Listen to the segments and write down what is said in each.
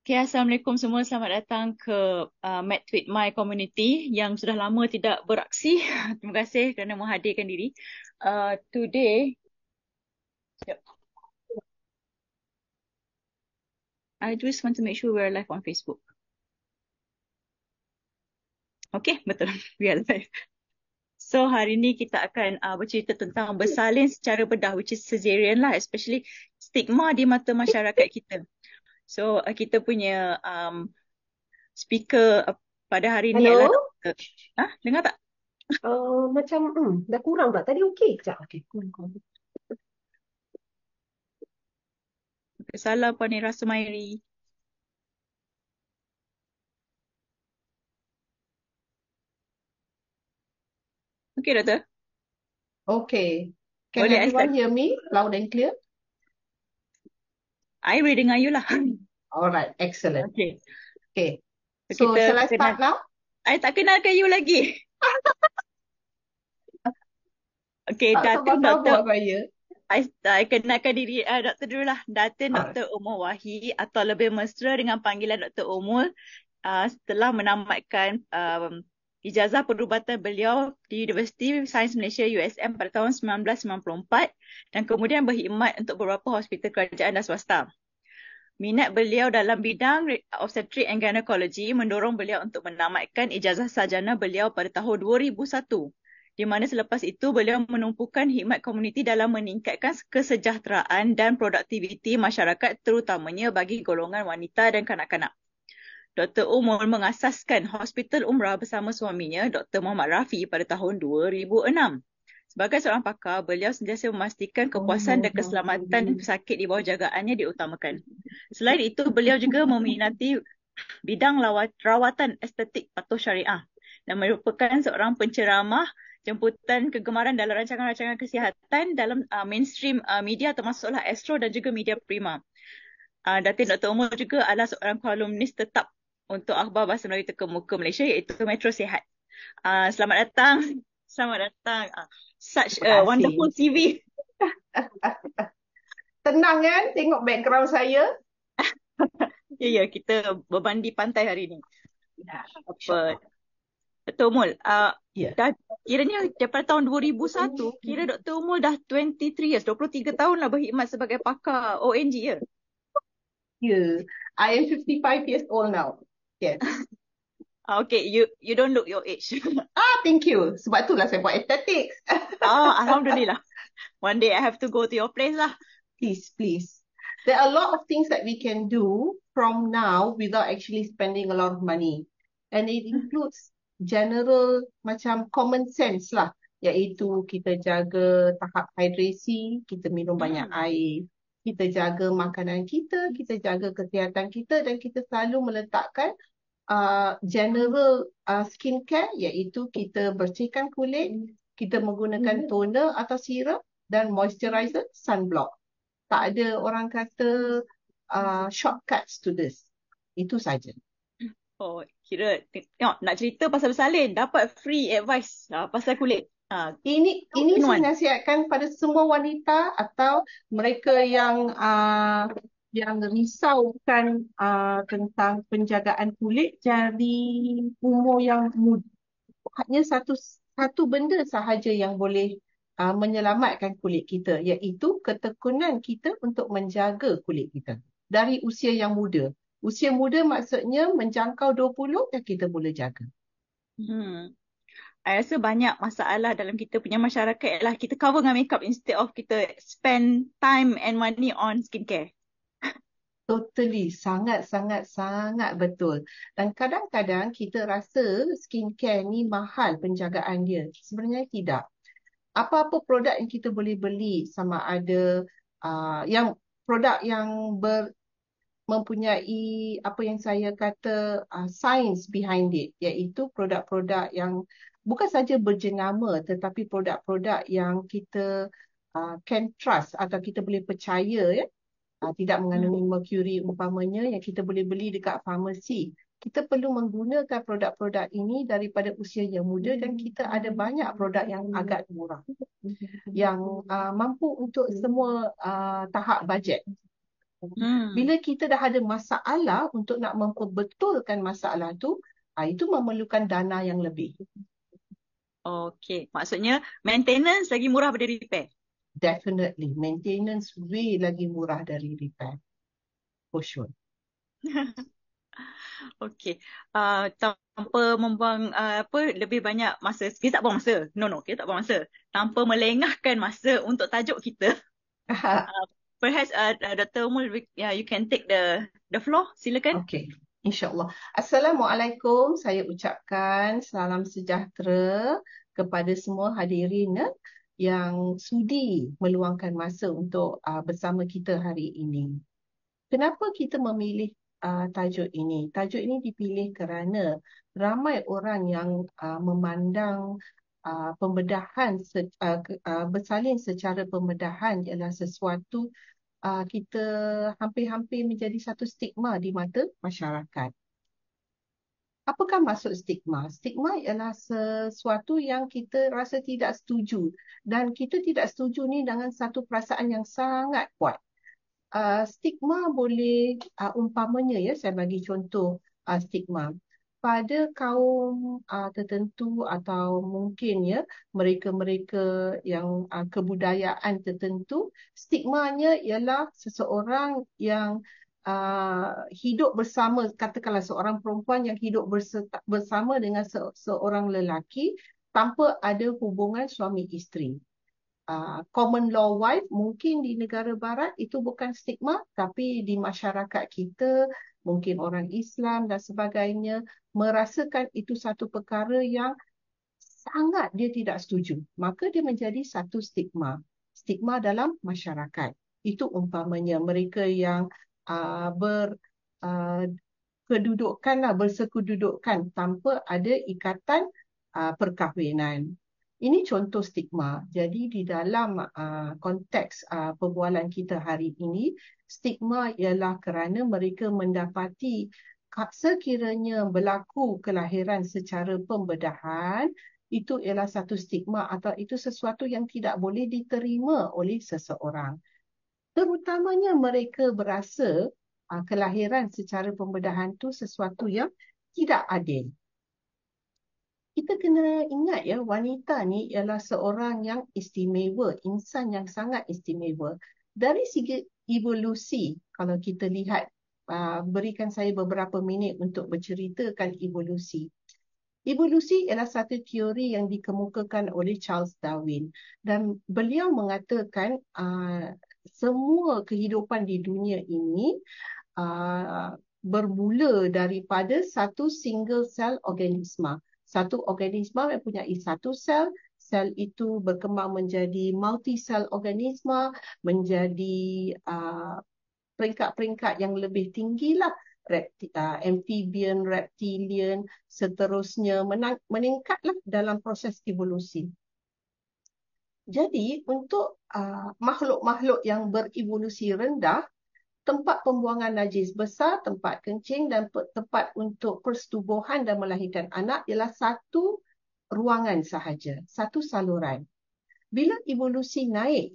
Okay, Assalamualaikum semua. Selamat datang ke Mad Tweet My Community yang sudah lama tidak beraksi. Terima kasih kerana menghadirkan diri. Today, yep, I just want to make sure we're live on Facebook. Okay, betul. We are live. So, hari ni kita akan bercerita tentang bersalin secara bedah, which is cesarean lah, especially stigma di mata masyarakat kita. So, kita punya speaker pada hari ni adalah Hello? Dr. Dengar tak? Macam dah kurang tak? Tadi okey kejap. Okey. Salam Puan Ira Sumairi. Okay, Doktor. Okay. Can Boleh I everyone start? hear me loud and clear? I boleh dengar you lah. Alright, excellent. Okay. Okay. So, So kita shall I kenal. start now? I tak kenalkan you lagi. Okay, Tak sabar Datin sabar Doktor. saya. I kenalkan diri Doktor dulu lah. Datin Alright. Doktor Umul Wahi atau lebih mesra dengan panggilan Doktor Umul setelah menamatkan ijazah perubatan beliau di Universiti Sains Malaysia USM pada tahun 1994 dan kemudian berkhidmat untuk beberapa hospital kerajaan dan swasta. Minat beliau dalam bidang obstetrik and gynecology mendorong beliau untuk menamatkan ijazah sarjana beliau pada tahun 2001. Di mana selepas itu beliau menumpukan khidmat komuniti dalam meningkatkan kesejahteraan dan produktiviti masyarakat terutamanya bagi golongan wanita dan kanak-kanak. Dr. Umul mengasaskan Hospital Umrah bersama suaminya Dr. Muhammad Rafi pada tahun 2006. Sebagai seorang pakar, beliau sentiasa memastikan kepuasan dan keselamatan pesakit di bawah jagaannya diutamakan. Selain itu, beliau juga meminati bidang rawatan estetik patuh syariah dan merupakan seorang penceramah jemputan kegemaran dalam rancangan-rancangan kesihatan dalam mainstream media termasuklah Astro dan juga Media Prima. Datin Dr. Umul juga adalah seorang kolumnis tetap untuk akhbar bahasa Melayu Terkemuka Malaysia iaitu Metro Sihat. Selamat datang. Selamat datang. Such a Terima wonderful kasih. CV. Tenang kan tengok background saya? Ya, kita beban di pantai hari ni. Ya, Apa? Dr. Umul, Ya. dah kiranya daripada tahun 2001, kira Dr. Umul dah 23 years, 23 tahun lah berkhidmat sebagai pakar ONG ya? Ya. I am 55 years old now. Yes. Okay, you don't look your age. Thank you. Sebab itulah saya buat aesthetics. Alhamdulillah. One day I have to go to your place lah. Please, please. There are a lot of things that we can do from now without actually spending a lot of money. And it includes general macam common sense lah. Iaitu kita jaga tahap hidrasi, kita minum banyak air, kita jaga makanan kita jaga kesihatan kita dan kita selalu meletakkan general skincare iaitu kita bersihkan kulit, kita menggunakan toner atau serum dan moisturizer, sunblock. Tak ada orang kata shortcuts to this. Itu saja. Oh, kira tengok nak cerita pasal bersalin, dapat free advice pasal kulit. Ini In saya one. nasihatkan pada semua wanita atau mereka yang risaukan tentang penjagaan kulit dari umur yang muda. Hanya satu benda sahaja yang boleh menyelamatkan kulit kita, iaitu ketekunan kita untuk menjaga kulit kita dari usia yang muda. Usia muda maksudnya menjangkau 20 dan kita boleh jaga. I rasa banyak masalah dalam kita punya masyarakat lah. Kita cover dengan makeup instead of kita spend time and money on skincare. Totally, sangat betul. Dan kadang-kadang kita rasa skincare ni mahal penjagaan dia. Sebenarnya tidak. Apa-apa produk yang kita boleh beli, sama ada yang produk yang mempunyai apa yang saya kata science behind it, iaitu produk-produk yang bukan saja berjenama tetapi produk-produk yang kita can trust atau kita boleh percaya, ya. Tidak mengandungi mercury umpamanya, yang kita boleh beli dekat farmasi. Kita perlu menggunakan produk-produk ini daripada usia yang muda dan kita ada banyak produk yang agak murah yang mampu untuk semua tahap bajet. Hmm. Bila kita dah ada masalah untuk nak memperbetulkan masalah tu, itu memerlukan dana yang lebih. Okey. Maksudnya maintenance lagi murah daripada repair. Definitely, maintenance way lagi murah dari repair. For sure. Okey. Tanpa membuang lebih banyak masa. Kita tak buang masa. No, kita tak buang masa. Tanpa melengahkan masa untuk tajuk kita. Perhaps Dr. Umul, yeah, you can take the floor. Silakan. Okey, insya-Allah. Assalamualaikum. Saya ucapkan salam sejahtera kepada semua hadirin yang sudi meluangkan masa untuk bersama kita hari ini. Kenapa kita memilih tajuk ini? Tajuk ini dipilih kerana ramai orang yang memandang pembedahan bersalin secara pembedahan ialah sesuatu kita hampir-hampir menjadi satu stigma di mata masyarakat. Apakah maksud stigma? Stigma ialah sesuatu yang kita rasa tidak setuju dan kita tidak setuju ni dengan satu perasaan yang sangat kuat. Stigma boleh umpamanya saya bagi contoh stigma pada kaum tertentu atau mungkin mereka-mereka yang kebudayaan tertentu, stigmanya ialah seseorang yang hidup bersama, katakanlah seorang perempuan yang hidup bersama dengan seorang lelaki tanpa ada hubungan suami isteri. Common law wife mungkin di negara barat itu bukan stigma, tapi di masyarakat kita mungkin orang Islam dan sebagainya merasakan itu satu perkara yang sangat dia tidak setuju, maka dia menjadi satu stigma dalam masyarakat. Itu umpamanya mereka yang bersekududukan tanpa ada ikatan perkahwinan. Ini contoh stigma. Jadi di dalam konteks perbualan kita hari ini, stigma ialah kerana mereka mendapati sekiranya berlaku kelahiran secara pembedahan, itu ialah satu stigma atau itu sesuatu yang tidak boleh diterima oleh seseorang. Terutamanya mereka berasa kelahiran secara pembedahan itu sesuatu yang tidak adil. Kita kena ingat wanita ni ialah seorang yang istimewa, insan yang sangat istimewa. Dari segi evolusi, kalau kita lihat, berikan saya beberapa minit untuk berceritakan evolusi. Evolusi ialah satu teori yang dikemukakan oleh Charles Darwin dan beliau mengatakan semua kehidupan di dunia ini bermula daripada satu single cell organisma. Satu organisma mempunyai satu sel, sel itu berkembang menjadi multi-cell organisma, menjadi peringkat-peringkat yang lebih tinggilah, amphibian, reptilian, seterusnya meningkatlah dalam proses evolusi. Jadi untuk makhluk-makhluk yang berevolusi rendah, tempat pembuangan najis besar, tempat kencing dan tempat untuk persetubuhan dan melahirkan anak ialah satu ruangan sahaja, satu saluran. Bila evolusi naik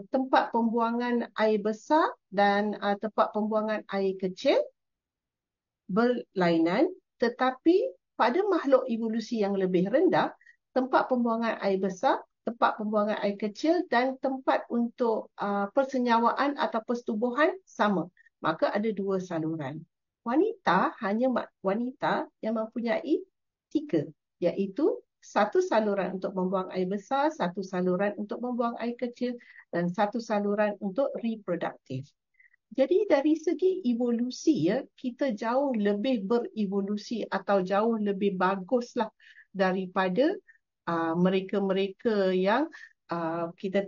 tempat pembuangan air besar dan tempat pembuangan air kecil berlainan, tetapi pada makhluk evolusi yang lebih rendah, tempat pembuangan air besar, tempat pembuangan air kecil dan tempat untuk persenyawaan atau persetubuhan sama. Maka ada dua saluran. Wanita hanya wanita yang mempunyai tiga, iaitu satu saluran untuk membuang air besar, satu saluran untuk membuang air kecil dan satu saluran untuk reproduktif. Jadi dari segi evolusi kita jauh lebih berevolusi atau jauh lebih baguslah daripada mereka-mereka yang kita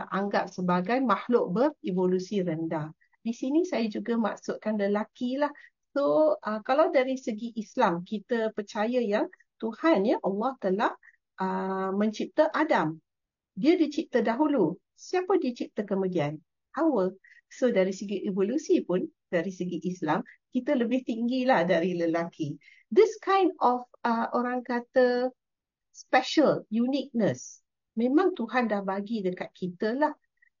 anggap sebagai makhluk berevolusi rendah. Di sini saya juga maksudkan lelaki lah. So kalau dari segi Islam kita percaya yang Tuhan Allah telah mencipta Adam. Dia dicipta dahulu. Siapa dicipta kemudian? Hawa. So dari segi evolusi pun, dari segi Islam, kita lebih tinggilah dari lelaki. This kind of orang kata special, uniqueness, memang Tuhan dah bagi dekat kita lah.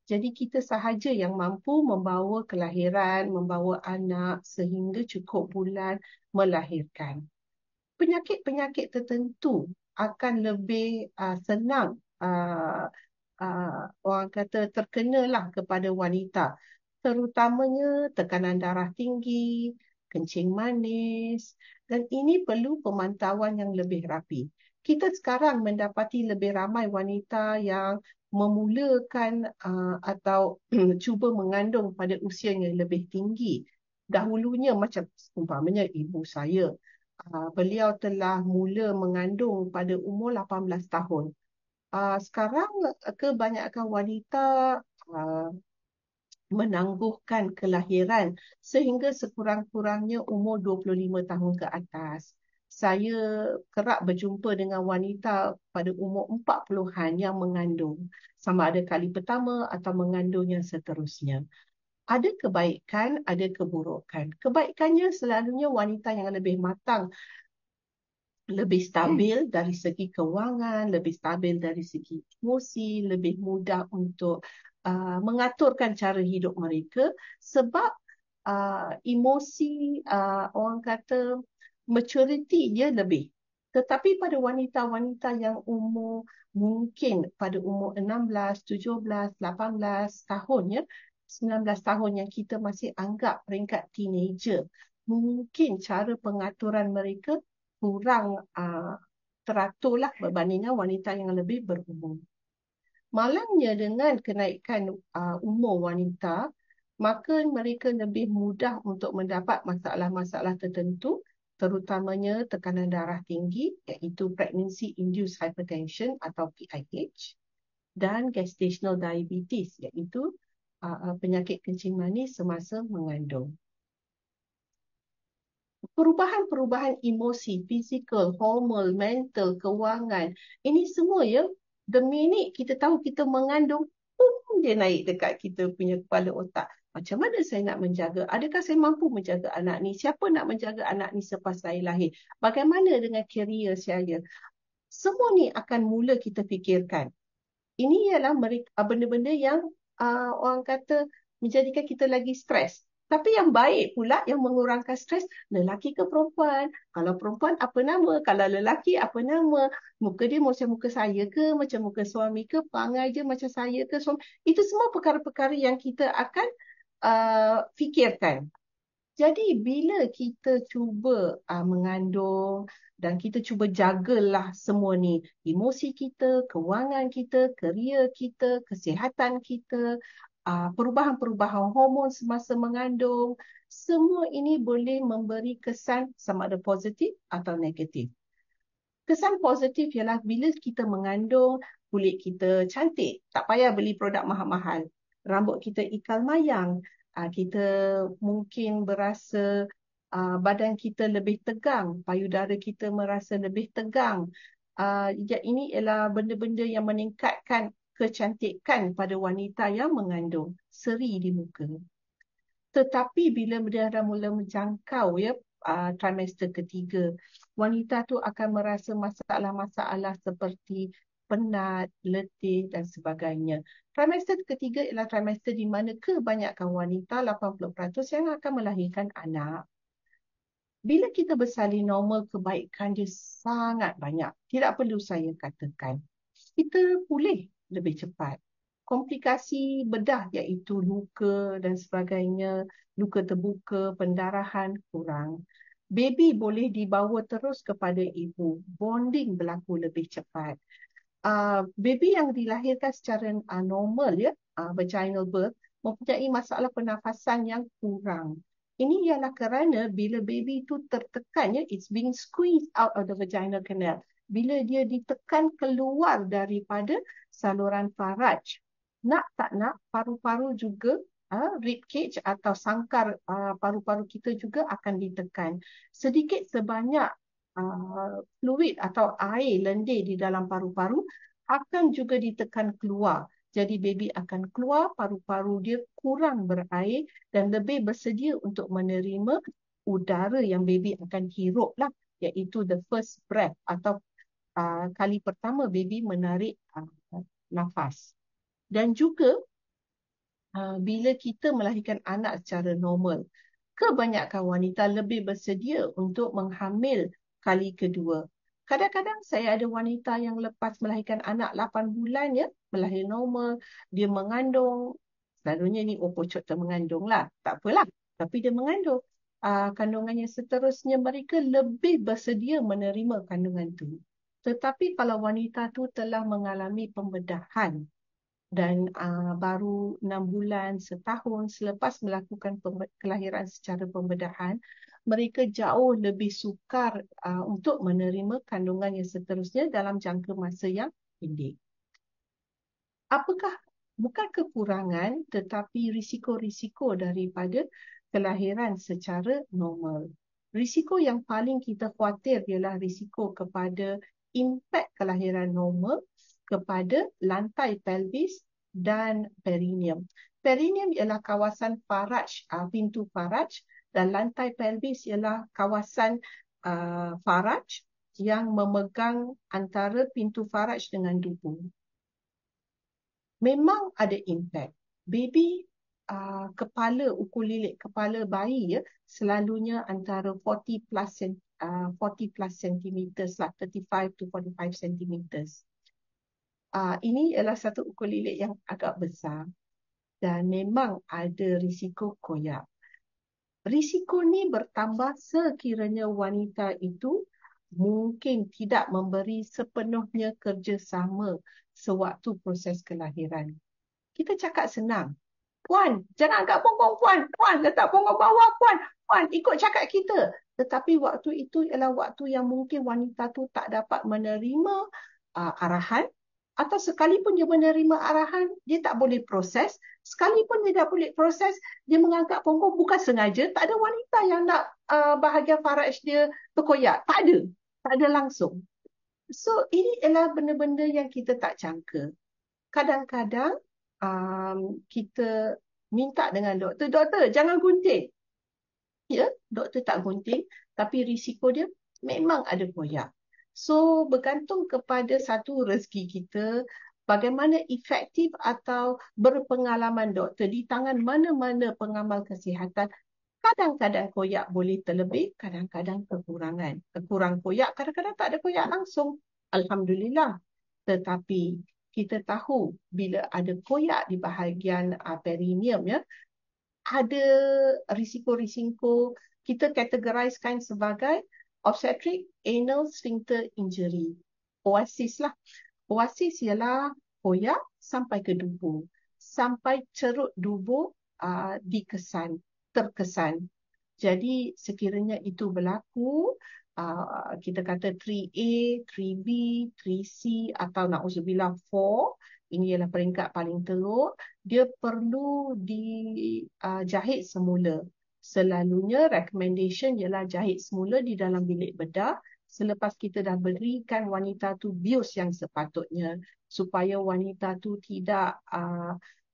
Jadi kita sahaja yang mampu membawa kelahiran, membawa anak sehingga cukup bulan melahirkan. Penyakit-penyakit tertentu akan lebih senang orang kata terkenalah kepada wanita. Terutamanya tekanan darah tinggi, kencing manis, dan ini perlu pemantauan yang lebih rapi. Kita sekarang mendapati lebih ramai wanita yang memulakan atau cuba mengandung pada usia yang lebih tinggi. Dahulunya macam umpamanya ibu saya, beliau telah mula mengandung pada umur 18 tahun. Sekarang kebanyakan wanita uh, menangguhkan kelahiran sehingga sekurang-kurangnya umur 25 tahun ke atas. Saya kerap berjumpa dengan wanita pada umur 40-an yang mengandung, sama ada kali pertama atau mengandung yang seterusnya. Ada kebaikan, ada keburukan. Kebaikannya selalunya wanita yang lebih matang, lebih stabil dari segi kewangan, lebih stabil dari segi emosi, lebih mudah untuk mengaturkan cara hidup mereka sebab emosi orang kata maturity dia lebih. Tetapi pada wanita-wanita yang umur mungkin pada umur 16, 17, 18 tahun ya, 19 tahun yang kita masih anggap peringkat teenager, mungkin cara pengaturan mereka kurang teraturlah berbandingkan wanita yang lebih berumur. Malangnya dengan kenaikan umur wanita, maka mereka lebih mudah untuk mendapat masalah-masalah tertentu, terutamanya tekanan darah tinggi, iaitu Pregnancy Induced Hypertension atau PIH, dan Gestational Diabetes, iaitu penyakit kencing manis semasa mengandung. Perubahan-perubahan emosi, fizikal, hormon, mental, kewangan, ini semua ya, the minute kita tahu kita mengandung, dia naik dekat kita punya kepala otak. Macam mana saya nak menjaga? Adakah saya mampu menjaga anak ni? Siapa nak menjaga anak ni selepas saya lahir? Bagaimana dengan career saya? Semua ni akan mula kita fikirkan. Ini ialah benda-benda yang orang kata menjadikan kita lagi stres. Tapi yang baik pula yang mengurangkan stres, lelaki ke perempuan? Kalau perempuan apa nama? Kalau lelaki apa nama? Muka dia macam muka saya ke? Macam muka suami ke? Perangai dia macam saya ke? Suami? Itu semua perkara-perkara yang kita akan fikirkan. Jadi bila kita cuba mengandung dan kita cuba jagalah semua ni, emosi kita, kewangan kita, kerja kita, kesihatan kita, perubahan-perubahan hormon semasa mengandung, semua ini boleh memberi kesan sama ada positif atau negatif. Kesan positif ialah bila kita mengandung, kulit kita cantik, tak payah beli produk mahal-mahal. Rambut kita ikal mayang, kita mungkin berasa badan kita lebih tegang, payudara kita merasa lebih tegang. Ini ialah benda-benda yang meningkatkan kecantikan pada wanita yang mengandung, seri di muka. Tetapi bila dia dah mula menjangkau ya trimester ketiga, wanita tu akan merasa masalah-masalah seperti penat, letih dan sebagainya. Trimester ketiga ialah trimester di mana kebanyakan wanita, 80% yang akan melahirkan anak. Bila kita bersalin normal, kebaikan dia sangat banyak. Tidak perlu saya katakan. Kita pulih lebih cepat. Komplikasi bedah iaitu luka dan sebagainya, luka terbuka, pendarahan kurang. Baby boleh dibawa terus kepada ibu. Bonding berlaku lebih cepat. Baby yang dilahirkan secara normal ya, vaginal birth, mempunyai masalah pernafasan yang kurang. Ini ialah kerana bila baby itu tertekan ya, it's being squeezed out of the vaginal canal. Bila dia ditekan keluar daripada saluran faraj, nak tak nak paru-paru juga, rib cage atau sangkar paru-paru kita juga akan ditekan. Sedikit sebanyak fluid atau air lendir di dalam paru-paru akan juga ditekan keluar. Jadi baby akan keluar, paru-paru dia kurang berair dan lebih bersedia untuk menerima udara yang baby akan hirup lah, iaitu the first breath atau kali pertama baby menarik nafas. Dan juga bila kita melahirkan anak secara normal, kebanyakan wanita lebih bersedia untuk menghamil kali kedua. Kadang-kadang saya ada wanita yang lepas melahirkan anak 8 bulan ya, melahir normal, dia mengandung, selalunya ni pocot mengandung lah, tak apalah, tapi dia mengandung. Kandungannya seterusnya mereka lebih bersedia menerima kandungan tu. Tetapi kalau wanita tu telah mengalami pembedahan dan baru 6 bulan, setahun selepas melakukan kelahiran secara pembedahan, mereka jauh lebih sukar untuk menerima kandungan yang seterusnya dalam jangka masa yang pendek. Apakah bukan kekurangan tetapi risiko-risiko daripada kelahiran secara normal? Risiko yang paling kita khawatir ialah risiko kepada impak kelahiran normal kepada lantai pelvis dan perineum. Perineum ialah kawasan faraj, pintu faraj, dan lantai pelvis ialah kawasan faraj yang memegang antara pintu faraj dengan dubur. Memang ada impak. Baby kepala ukulilik kepala bayi ya selalunya antara 40 plus centimeters lah, 35 to 45 centimeters. Ini ialah satu ukulilik yang agak besar dan memang ada risiko koyak. Risiko ni bertambah sekiranya wanita itu mungkin tidak memberi sepenuhnya kerjasama sewaktu proses kelahiran. Kita cakap senang. Puan, jangan angkat punggung puan. Puan, letak punggung bawah puan. Puan, ikut cakap kita. Tetapi waktu itu ialah waktu yang mungkin wanita tu tak dapat menerima arahan, atau sekalipun dia menerima arahan, dia tak boleh proses. Sekalipun dia tak boleh proses, dia mengangkat punggung bukan sengaja. Tak ada wanita yang nak bahagian faraj dia terkoyak. Tak ada. Tak ada langsung. So, ini adalah benda-benda yang kita tak jangka. Kadang-kadang kita minta dengan doktor, doktor jangan gunting. Ya, doktor tak gunting, tapi risiko dia memang ada koyak. So, bergantung kepada satu rezeki kita, bagaimana efektif atau berpengalaman doktor di tangan mana-mana pengamal kesihatan. Kadang-kadang koyak boleh terlebih, kadang-kadang kekurangan. Kekurang koyak, kadang-kadang tak ada koyak langsung. Alhamdulillah. Tetapi kita tahu bila ada koyak di bahagian perineum ya, ada risiko-risiko kita kategorikan sebagai obstetric anal sphincter injury. OASIS lah. OASIS ialah koyak sampai ke dubur. Sampai cerut dubur terkesan. Jadi sekiranya itu berlaku, kita kata 3A, 3B, 3C atau na'udzubillah 4, ini ialah peringkat paling teruk, dia perlu dijahit semula. Selalunya recommendation ialah jahit semula di dalam bilik bedah selepas kita dah berikan wanita tu bius yang sepatutnya supaya wanita tu tidak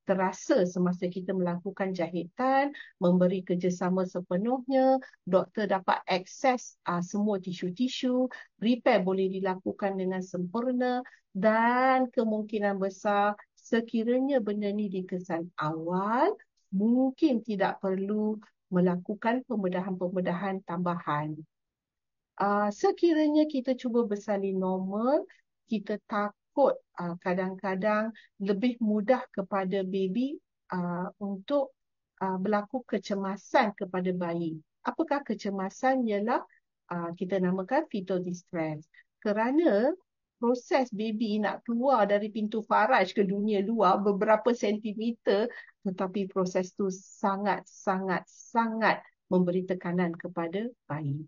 terasa semasa kita melakukan jahitan, memberi kerjasama sepenuhnya, doktor dapat akses semua tisu-tisu, repair boleh dilakukan dengan sempurna dan kemungkinan besar sekiranya benda ni dikesan awal, mungkin tidak perlu melakukan pembedahan-pembedahan tambahan. Sekiranya kita cuba bersalin normal, kita takut kadang-kadang lebih mudah kepada baby untuk berlaku kecemasan kepada bayi. Apakah kecemasan? Ialah kita namakan fetal distress. Kerana proses baby nak keluar dari pintu faraj ke dunia luar beberapa sentimeter, tetapi proses tu sangat memberi tekanan kepada bayi.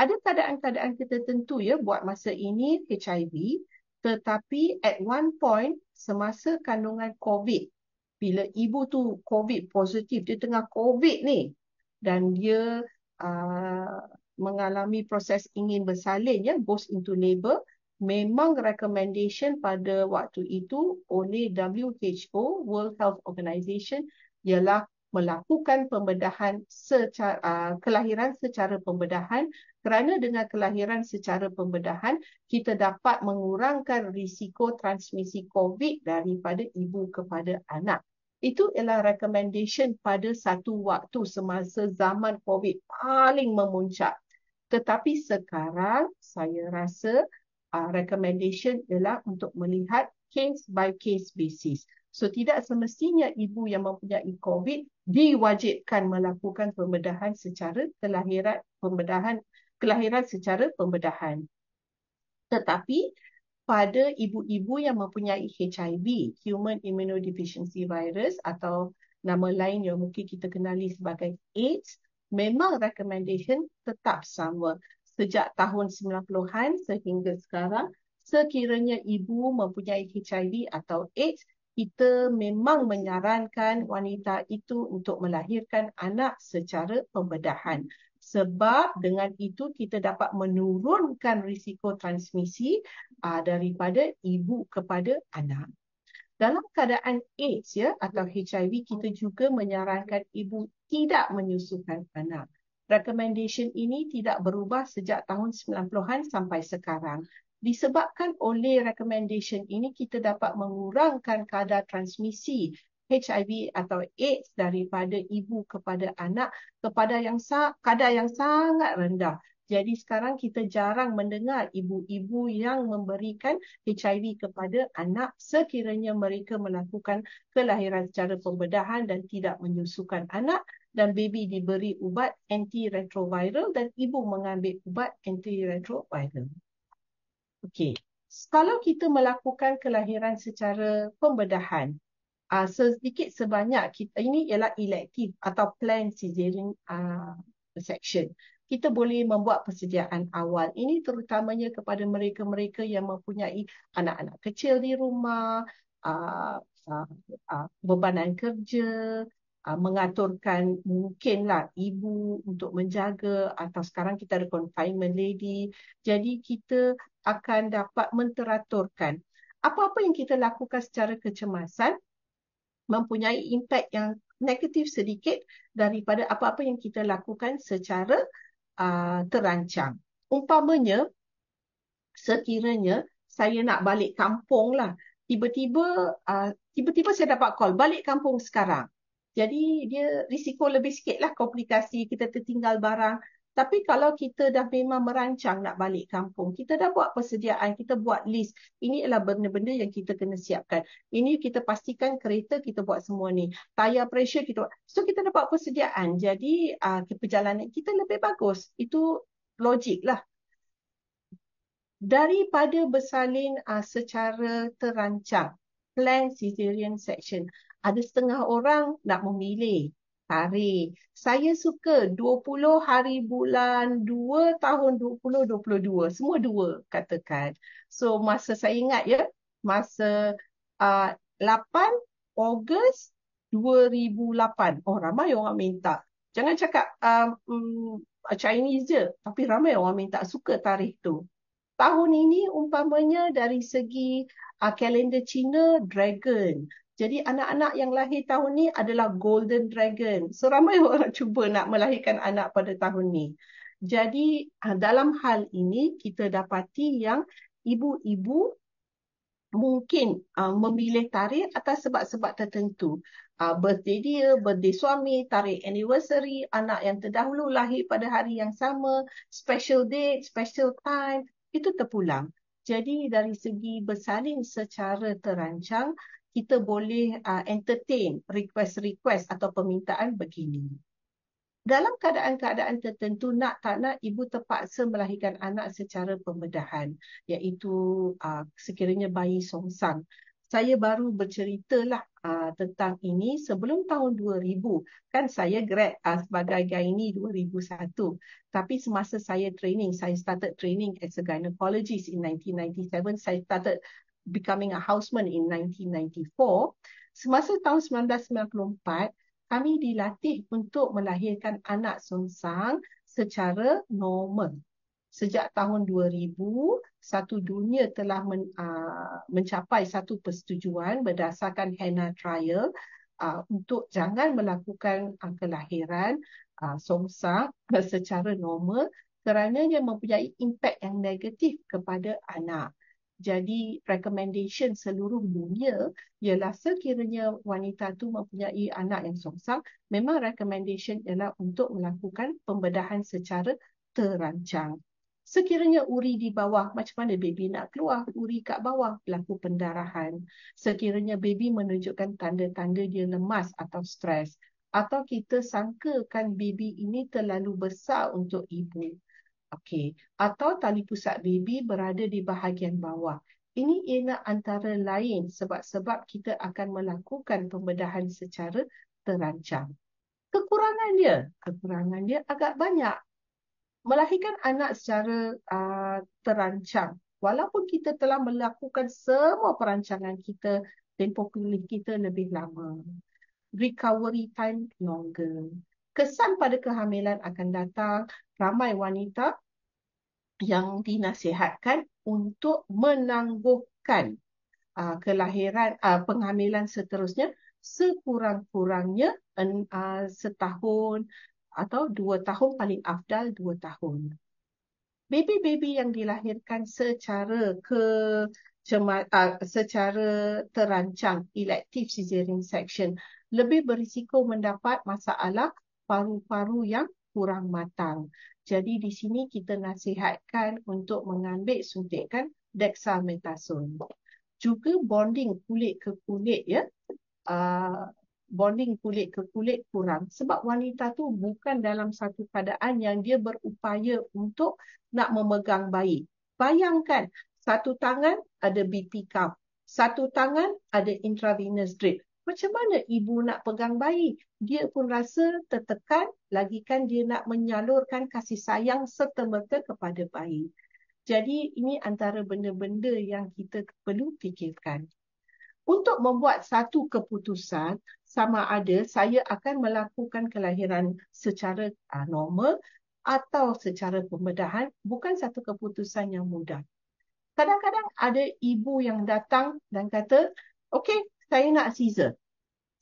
Ada keadaan-keadaan tertentu ya buat masa ini HIV, tetapi at one point semasa kandungan COVID, bila ibu tu COVID positif, dia tengah COVID ni dan dia mengalami proses ingin bersalin ya, goes into labor, memang recommendation pada waktu itu oleh WHO, World Health Organization, ialah melakukan pembedahan kelahiran secara pembedahan, kerana dengan kelahiran secara pembedahan kita dapat mengurangkan risiko transmisi COVID daripada ibu kepada anak. Itu ialah recommendation pada satu waktu semasa zaman COVID paling memuncak. Tetapi sekarang saya rasa recommendation ialah untuk melihat case by case basis. So tidak semestinya ibu yang mempunyai COVID diwajibkan melakukan pembedahan secara kelahiran secara pembedahan. Tetapi pada ibu-ibu yang mempunyai HIV, Human Immunodeficiency Virus, atau nama lain yang mungkin kita kenali sebagai AIDS, memang recommendation tetap sama. Sejak tahun 90-an sehingga sekarang, sekiranya ibu mempunyai HIV atau AIDS, kita memang menyarankan wanita itu untuk melahirkan anak secara pembedahan. Sebab dengan itu kita dapat menurunkan risiko transmisi daripada ibu kepada anak. Dalam keadaan AIDS atau HIV, kita juga menyarankan ibu tidak menyusukan anak. Recommendation ini tidak berubah sejak tahun 90-an sampai sekarang. Disebabkan oleh recommendation ini, kita dapat mengurangkan kadar transmisi HIV atau AIDS daripada ibu kepada anak kepada kadar yang sangat rendah. Jadi sekarang kita jarang mendengar ibu-ibu yang memberikan HIV kepada anak sekiranya mereka melakukan kelahiran secara pembedahan dan tidak menyusukan anak, dan baby diberi ubat antiretroviral dan ibu mengambil ubat antiretroviral. Okey. Kalau kita melakukan kelahiran secara pembedahan, sedikit sebanyak ini ialah elektif atau planned cesarean section. Kita boleh membuat persediaan awal. Ini terutamanya kepada mereka-mereka yang mempunyai anak-anak kecil di rumah, bebanan kerja, mengaturkan mungkinlah ibu untuk menjaga, atau sekarang kita ada confinement lady. Jadi kita akan dapat menteraturkan apa-apa yang kita lakukan secara kecemasan mempunyai impak yang negatif sedikit daripada apa-apa yang kita lakukan secara terancang. Umpamanya, sekiranya saya nak balik kampung lah, tiba-tiba saya dapat call, balik kampung sekarang. Jadi dia risiko lebih sikit lah komplikasi, kita tertinggal barang. Tapi kalau kita dah memang merancang nak balik kampung, kita dah buat persediaan, kita buat list. Ini adalah benda-benda yang kita kena siapkan. Ini kita pastikan kereta kita buat semua ni. Tayar pressure kita buat. So kita dapat persediaan. Jadi perjalanan kita lebih bagus. Itu logik lah. Daripada bersalin secara terancang, plan cesarean section, ada setengah orang nak memilih tarikh. Saya suka 20 hari bulan 2 tahun 2022. Semua 2 katakan. So masa saya ingat masa 8 Ogos 2008. Oh, ramai orang minta. Jangan cakap Chinese je, tapi ramai orang minta, suka tarikh tu. Tahun ini umpamanya dari segi kalender Cina, Dragon. Jadi anak-anak yang lahir tahun ni adalah Golden Dragon. So ramai orang cuba nak melahirkan anak pada tahun ni. Jadi dalam hal ini kita dapati yang ibu-ibu mungkin memilih tarikh atas sebab-sebab tertentu. Birthday dia, birthday suami, tarikh anniversary, anak yang terdahulu lahir pada hari yang sama, special date, special time, itu terpulang. Jadi dari segi bersalin secara terancang, kita boleh entertain request-request atau permintaan begini. Dalam keadaan-keadaan tertentu, nak tak nak, ibu terpaksa melahirkan anak secara pembedahan, iaitu sekiranya bayi songsang. Saya baru berceritalah tentang ini sebelum tahun 2000. Kan saya grad sebagai gynae 2001. Tapi semasa saya started training as a gynecologist in 1997. Saya started becoming a houseman in 1994. Semasa tahun 1994, kami dilatih untuk melahirkan anak songsang secara normal. Sejak tahun 2000, satu dunia telah mencapai satu persetujuan berdasarkan Hannah Trial untuk jangan melakukan kelahiran songsang secara normal kerana ia mempunyai impak yang negatif kepada anak. Jadi recommendation seluruh dunia ialah sekiranya wanita tu mempunyai anak yang songsang, memang recommendation ialah untuk melakukan pembedahan secara terancang. Sekiranya uri di bawah, macam mana baby nak keluar? Uri kat bawah, berlaku pendarahan. Sekiranya baby menunjukkan tanda-tanda dia lemas atau stres, atau kita sangkakan baby ini terlalu besar untuk ibu. Okey, atau tali pusat baby berada di bahagian bawah. Ini ialah antara lain sebab-sebab kita akan melakukan pembedahan secara terancang. Kekurangan dia agak banyak. Melahirkan anak secara terancang. Walaupun kita telah melakukan semua perancangan kita, tempoh pulih kita lebih lama. Recovery time longer. Kesan pada kehamilan akan datang. Ramai wanita yang dinasihatkan untuk menangguhkan kelahiran penghamilan seterusnya sekurang-kurangnya setahun atau 2 tahun, paling afdal 2 tahun. Baby-baby yang dilahirkan secara secara terancang, elective cesarean section, lebih berisiko mendapat masalah paru-paru yang kurang matang. Jadi di sini kita nasihatkan untuk mengambil suntikan dexamethasone. Juga bonding kulit ke kulit, ya. Bonding kulit ke kulit kurang sebab wanita tu bukan dalam satu keadaan yang dia berupaya untuk nak memegang bayi. Bayangkan, satu tangan ada BP cuff, satu tangan ada intravenous drip. Macam mana ibu nak pegang bayi? Dia pun rasa tertekan, lagikan dia nak menyalurkan kasih sayang serta-merta kepada bayi. Jadi ini antara benda-benda yang kita perlu fikirkan. Untuk membuat satu keputusan, sama ada saya akan melakukan kelahiran secara normal atau secara pembedahan, bukan satu keputusan yang mudah. Kadang-kadang ada ibu yang datang dan kata, okey, saya nak caesar.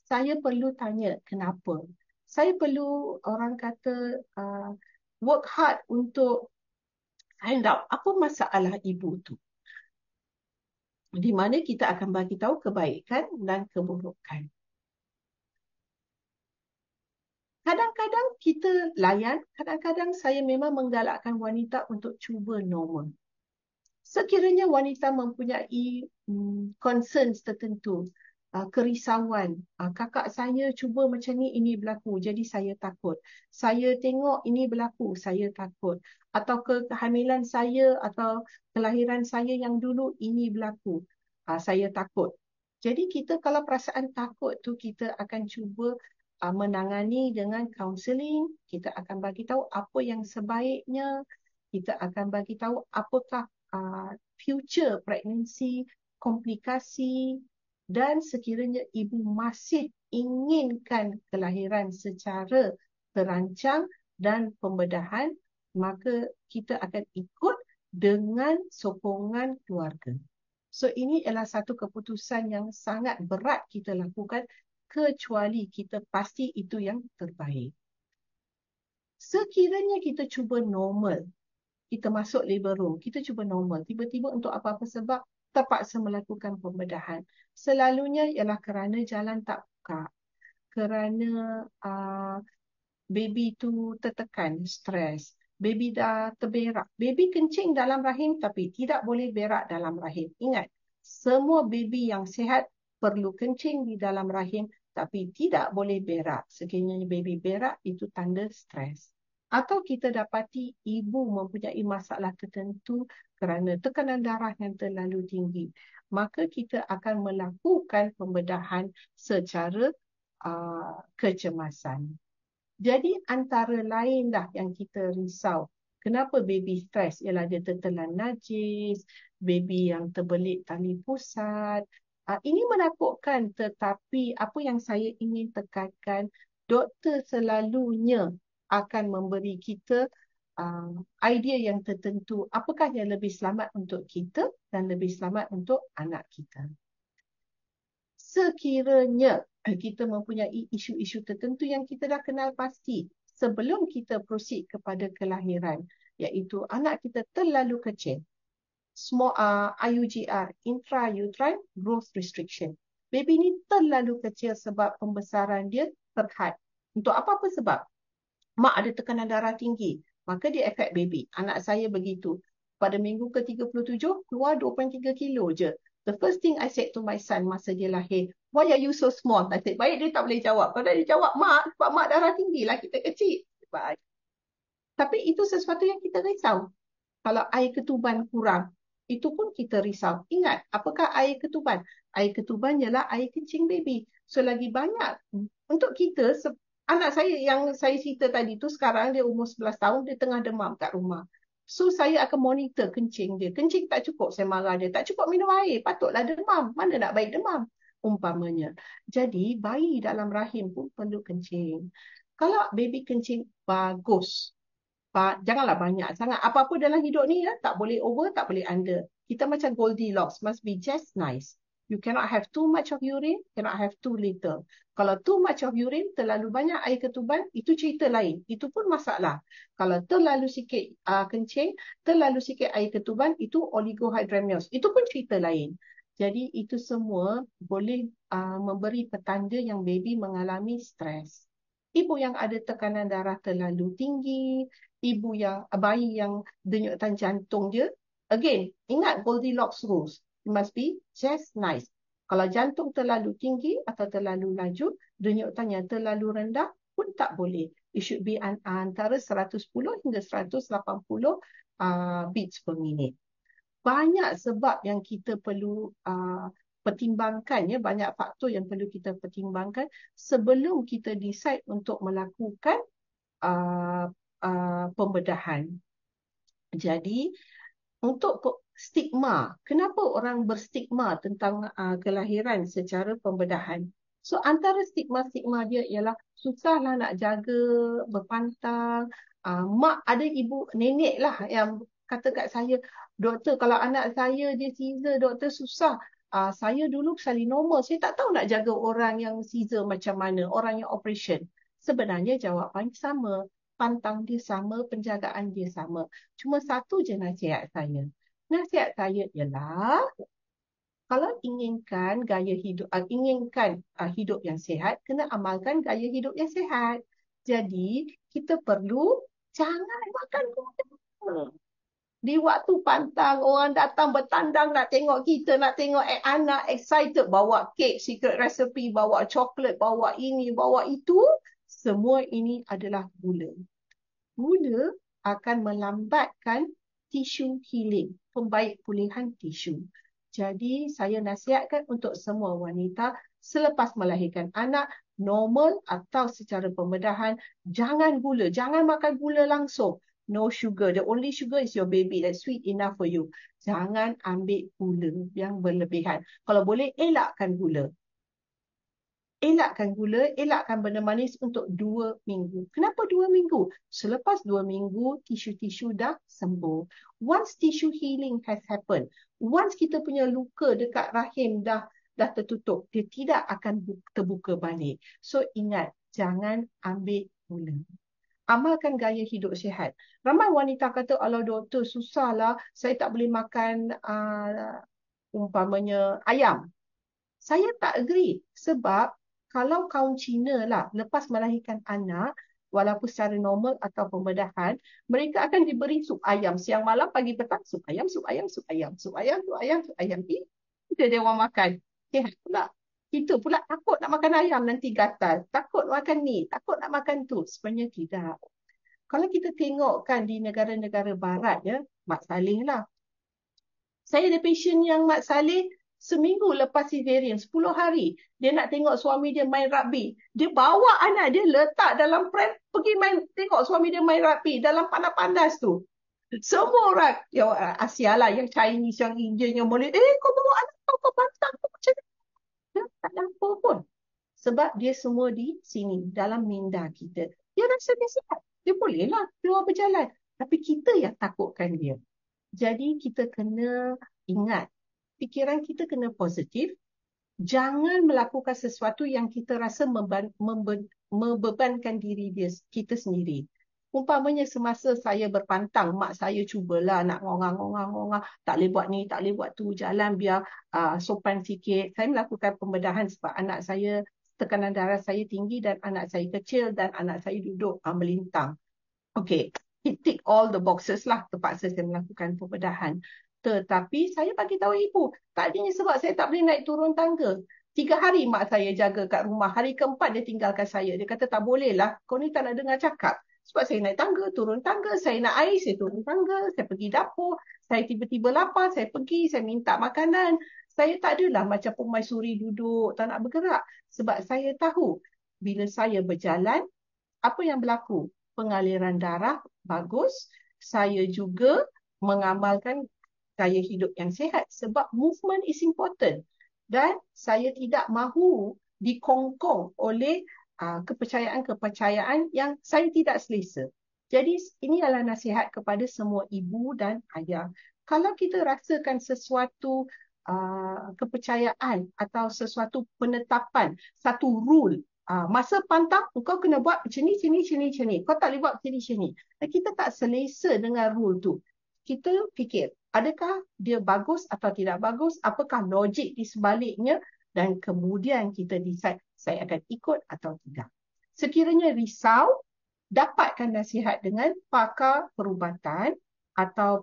Saya perlu tanya kenapa. Saya perlu, orang kata, work hard untuk find out apa masalah ibu tu. Di mana kita akan bagi tahu kebaikan dan keburukan. Kadang-kadang kita layan, kadang-kadang saya memang menggalakkan wanita untuk cuba normal. Sekiranya wanita mempunyai concerns tertentu, kerisauan, kakak saya cuba macam ni, ini berlaku, jadi saya takut. Saya tengok ini berlaku, saya takut. Atau kehamilan saya atau kelahiran saya yang dulu ini berlaku, saya takut. Jadi kita kalau perasaan takut tu kita akan cuba menangani dengan counselling. Kita akan bagi tahu apa yang sebaiknya. Kita akan bagi tahu apakah future pregnancy, komplikasi, dan sekiranya ibu masih inginkan kelahiran secara terancang dan pembedahan, maka kita akan ikut dengan sokongan keluarga. So ini adalah satu keputusan yang sangat berat kita lakukan kecuali kita pasti itu yang terbaik. Sekiranya kita cuba normal, kita masuk labor room, kita cuba normal, tiba-tiba untuk apa-apa sebab terpaksa melakukan pembedahan. Selalunya ialah kerana jalan tak buka, kerana baby tu tertekan, stres, baby dah terberak. Baby kencing dalam rahim tapi tidak boleh berak dalam rahim. Ingat, semua baby yang sihat perlu kencing di dalam rahim tapi tidak boleh berak. Sekiranya baby berak, itu tanda stres. Atau kita dapati ibu mempunyai masalah tertentu kerana tekanan darah yang terlalu tinggi, maka kita akan melakukan pembedahan secara kecemasan. Jadi antara lainlah yang kita risau. Kenapa baby stres? Ialah dia tertelan najis, baby yang terbelit tali pusat. Ini menakutkan, tetapi apa yang saya ingin tekankan, doktor selalunya akan memberi kita idea yang tertentu apakah yang lebih selamat untuk kita dan lebih selamat untuk anak kita. Sekiranya kita mempunyai isu-isu tertentu yang kita dah kenal pasti sebelum kita proceed kepada kelahiran, iaitu anak kita terlalu kecil. small IUGR, intrauterine growth restriction. Baby ni terlalu kecil sebab pembesaran dia terhad. Untuk apa-apa sebab. Mak ada tekanan darah tinggi, maka dia affect baby. Anak saya begitu. Pada minggu ke-37, keluar 2.3 kilo je. The first thing I said to my son masa dia lahir, why are you so small? I said, baik dia tak boleh jawab. Kalau dia jawab, mak, sebab mak darah tinggi lah, kita kecil. Baik. Tapi itu sesuatu yang kita risau. Kalau air ketuban kurang, itu pun kita risau. Ingat, apakah air ketuban? Air ketuban ialah air kencing baby. So lagi banyak. Untuk kita, anak saya yang saya cerita tadi tu sekarang dia umur 11 tahun, dia tengah demam kat rumah. So saya akan monitor kencing dia. Kencing tak cukup, saya marah dia. Tak cukup minum air, patutlah demam. Mana nak baik demam? Umpamanya. Jadi bayi dalam rahim pun perlu kencing. Kalau baby kencing bagus, janganlah banyak sangat. Apa-apa dalam hidup ni ya, tak boleh over, tak boleh under. Kita macam Goldilocks, must be just nice. You cannot have too much of urine, cannot have too little. Kalau too much of urine, terlalu banyak air ketuban, itu cerita lain. Itu pun masalah. Kalau terlalu sikit kencing, terlalu sikit air ketuban, itu oligohydramnios. Itu pun cerita lain. Jadi itu semua boleh memberi petanda yang baby mengalami stres. Ibu yang ada tekanan darah terlalu tinggi, bayi yang denyutan jantung dia, again, ingat Goldilocks rules. It must be just nice. Kalau jantung terlalu tinggi atau terlalu laju, denyutannya terlalu rendah pun tak boleh. It should be antara 110 hingga 180 beats per minute. Banyak sebab yang kita perlu pertimbangkan, ya, banyak faktor yang perlu kita pertimbangkan sebelum kita decide untuk melakukan pembedahan. Jadi untuk stigma, kenapa orang berstigma tentang kelahiran secara pembedahan? So antara stigma-stigma dia ialah susahlah nak jaga, berpantang. Mak ada ibu nenek lah yang kata kat saya, doktor kalau anak saya dia Caesar, doktor susah. Saya dulu salin normal, saya tak tahu nak jaga orang yang Caesar macam mana, orang yang operation. Sebenarnya jawapan sama, pantang dia sama, penjagaan dia sama. Cuma satu je nasihat saya. Nasihat saya ialah kalau inginkan hidup yang sihat, kena amalkan gaya hidup yang sihat. Jadi kita perlu jangan makan gula. Di waktu pantang, orang datang bertandang nak tengok kita, nak tengok anak excited, bawa kek, secret recipe, bawa coklat, bawa ini, bawa itu. Semua ini adalah gula. Gula akan melambatkan tisu healing, pembaik pulihan tisu. Jadi saya nasihatkan untuk semua wanita selepas melahirkan anak, normal atau secara pembedahan, jangan gula, jangan makan gula langsung. No sugar. The only sugar is your baby. That's sweet enough for you. Jangan ambil gula yang berlebihan. Kalau boleh, elakkan gula. Elakkan gula, elakkan benda manis untuk 2 minggu. Kenapa 2 minggu? Selepas 2 minggu, tisu-tisu dah sembuh. Once tissue healing has happened, once kita punya luka dekat rahim dah tertutup, dia tidak akan terbuka balik. So ingat, jangan ambil gula. Amalkan gaya hidup sihat. Ramai wanita kata, alah doktor, susahlah, saya tak boleh makan umpamanya ayam. Saya tak agree. Sebab kalau kaum Cina lah, lepas melahirkan anak, walaupun secara normal atau pembedahan, mereka akan diberi sup ayam. Siang malam, pagi petang, sup ayam, sup ayam, sup ayam. Sup ayam, sup ayam, sup ayam. Itu dia orang makan. Sihat pula. Kita pula takut nak makan ayam, nanti gatal. Takut makan ni, takut nak makan tu. Sebenarnya tidak. Kalau kita tengokkan di negara-negara barat, ya, Mak Saleh lah. Saya ada patient yang Mak Saleh, seminggu lepas cesarean, 10 hari, dia nak tengok suami dia main rugby. Dia bawa anak dia letak dalam pram, pergi main tengok suami dia main rugby dalam panas-panas tu. Semua orang, yang Asia lah, yang Chinese, yang Indian, yang Malay, kau bawa anak kau pantang, kau macam ni. Tak ada apa pun. Sebab dia semua di sini, dalam minda kita. Dia rasa dia sihat. Dia bolehlah keluar berjalan. Tapi kita yang takutkan dia. Jadi kita kena ingat, fikiran kita kena positif. Jangan melakukan sesuatu yang kita rasa membebankan diri kita sendiri. Umpamanya semasa saya berpantang, mak saya cubalah nak ngongah-ngongah, tak boleh buat ni, tak boleh buat tu, jalan biar sopan sikit. Saya melakukan pembedahan sebab anak saya, tekanan darah saya tinggi dan anak saya kecil dan anak saya duduk melintang. Okay, it tick all the boxes lah, terpaksa saya melakukan pembedahan. Tetapi saya bagi tahu ibu, tadinya sebab saya tak boleh naik turun tangga. 3 hari mak saya jaga kat rumah. Hari keempat dia tinggalkan saya. Dia kata tak boleh lah, kau ni tak nak dengar cakap. Sebab saya naik tangga, turun tangga, saya nak air, saya turun tangga, saya pergi dapur, saya tiba-tiba lapar, saya pergi, saya minta makanan. Saya tak adalah macam permaisuri duduk, tak nak bergerak. Sebab saya tahu, bila saya berjalan, apa yang berlaku? Pengaliran darah bagus. Saya juga mengamalkan gaya hidup yang sihat sebab movement is important. Dan saya tidak mahu dikongkong oleh kepercayaan-kepercayaan yang saya tidak selesa. Jadi ini adalah nasihat kepada semua ibu dan ayah. Kalau kita rasakan sesuatu kepercayaan atau sesuatu penetapan, satu rule, masa pantang, kau kena buat macam ni, sini, sini, sini. Kau tak boleh buat sini, sini. Dan kita tak selesa dengan rule tu. Kita fikir, adakah dia bagus atau tidak bagus? Apakah logik di sebaliknya? Dan kemudian kita decide, saya akan ikut atau tidak. Sekiranya risau, dapatkan nasihat dengan pakar perubatan atau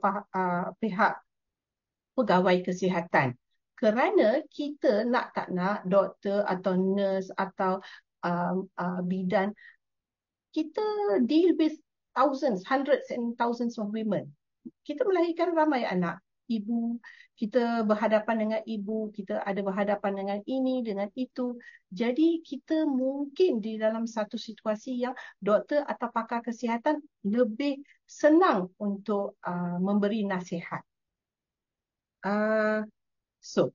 pihak pegawai kesihatan. Kerana kita nak tak nak doktor atau nurse atau bidan, kita deal with thousands, hundreds and thousands of women. Kita melahirkan ramai anak. Ibu, kita berhadapan dengan ibu, kita ada berhadapan dengan ini, dengan itu. Jadi kita mungkin di dalam satu situasi yang doktor atau pakar kesihatan lebih senang untuk memberi nasihat. So,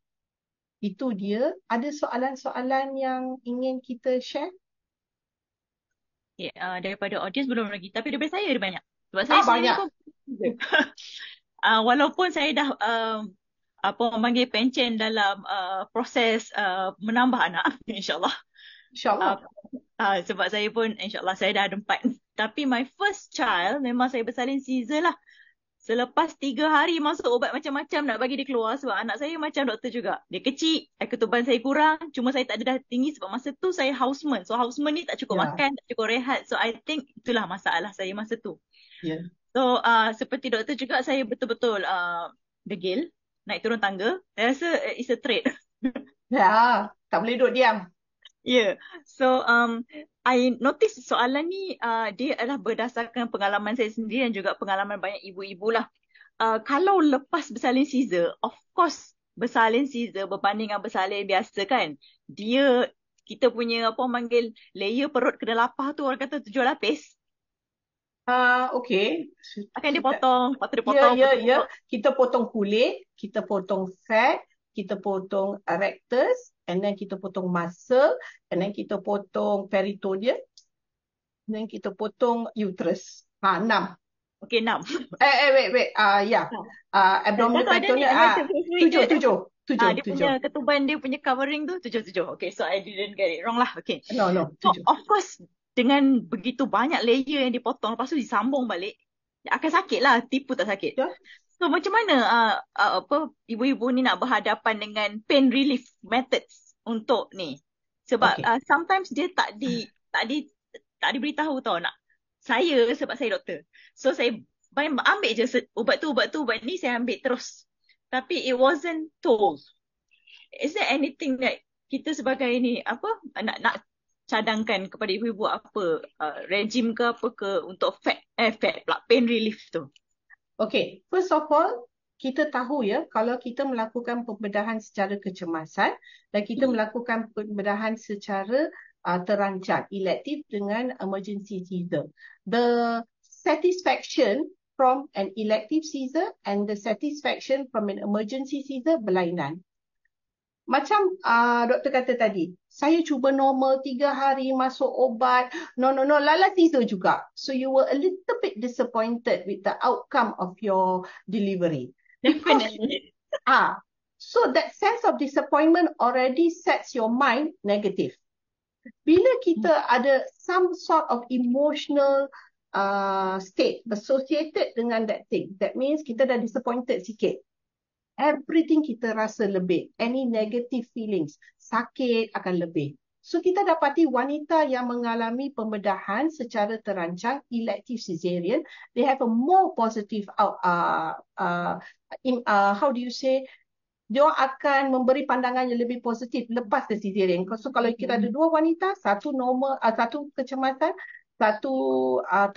itu dia. Ada soalan-soalan yang ingin kita share? Daripada audience belum lagi. Tapi daripada saya ada banyak. Sebab saya sendiri Banyak. pun walaupun saya dah apa orang panggil pencen dalam proses menambah anak, insyaAllah. InsyaAllah. Sebab saya pun insyaAllah saya dah ada 4. Tapi my first child memang saya bersalin Caesar lah. Selepas 3 hari masuk ubat macam-macam nak bagi dia keluar. Sebab anak saya macam doktor juga. Dia kecil, ketuban saya kurang. Cuma saya tak ada dah tinggi sebab masa tu saya houseman. So houseman ni tak cukup makan, tak cukup rehat. So I think itulah masalah saya masa tu. So seperti doktor juga, saya betul-betul degil, naik turun tangga. Saya rasa it's a trait. Tak boleh duduk diam. So I notice soalan ni dia adalah berdasarkan pengalaman saya sendiri dan juga pengalaman banyak ibu-ibu lah. Kalau lepas bersalin Caesar, of course bersalin Caesar berbanding dengan bersalin biasa kan. Kita punya apa orang panggil layer perut kena lapar tu, orang kata 7 lapis. Okay. Akan dia potong, lepas tu dia potong. Ya. Kita potong kulit, kita potong fat, kita potong rectus, and then kita potong muscle, and then kita potong peritoneum, and then kita potong uterus. 6. Okay, 6. Wait. Abdominal peritoneum. 7. Dia punya ketuban, dia punya covering tu 7. Okay, so I didn't get it wrong lah. Okay. No, 7. Of course, dengan begitu banyak layer yang dipotong, lepas tu disambung balik, akan sakit lah. Tipu tak sakit. So macam mana ibu-ibu ni nak berhadapan dengan pain relief methods untuk ni? Sebab sometimes dia tak diberitahu tau nak. Saya sebab saya doktor. So saya ambil je ubat ni, saya ambil terus. Tapi it wasn't told. Is there anything that kita sebagai ni nak cadangkan kepada ibu-ibu, apa rejim ke apa ke untuk pain relief tu? Okay, first of all, kita tahu kalau kita melakukan pembedahan secara kecemasan dan kita melakukan pembedahan secara terancang, elective dengan emergency Caesar. The satisfaction from an elective Caesar and the satisfaction from an emergency Caesar berlainan. Macam doktor kata tadi, saya cuba normal 3 hari, masuk ubat. No, lala Caesar juga. So you were a little bit disappointed with the outcome of your delivery. Definitely. So that sense of disappointment already sets your mind negative. Bila kita ada some sort of emotional state associated dengan that thing. That means kita dah disappointed sikit. Everything kita rasa lebih. Any negative feelings, sakit akan lebih. So kita dapati wanita yang mengalami pembedahan secara terancang, elective cesarean, they have a more positive how do you say, dia akan memberi pandangan yang lebih positif lepas ke cesarean. So kalau kita ada dua wanita, satu normal, satu kecemasan, satu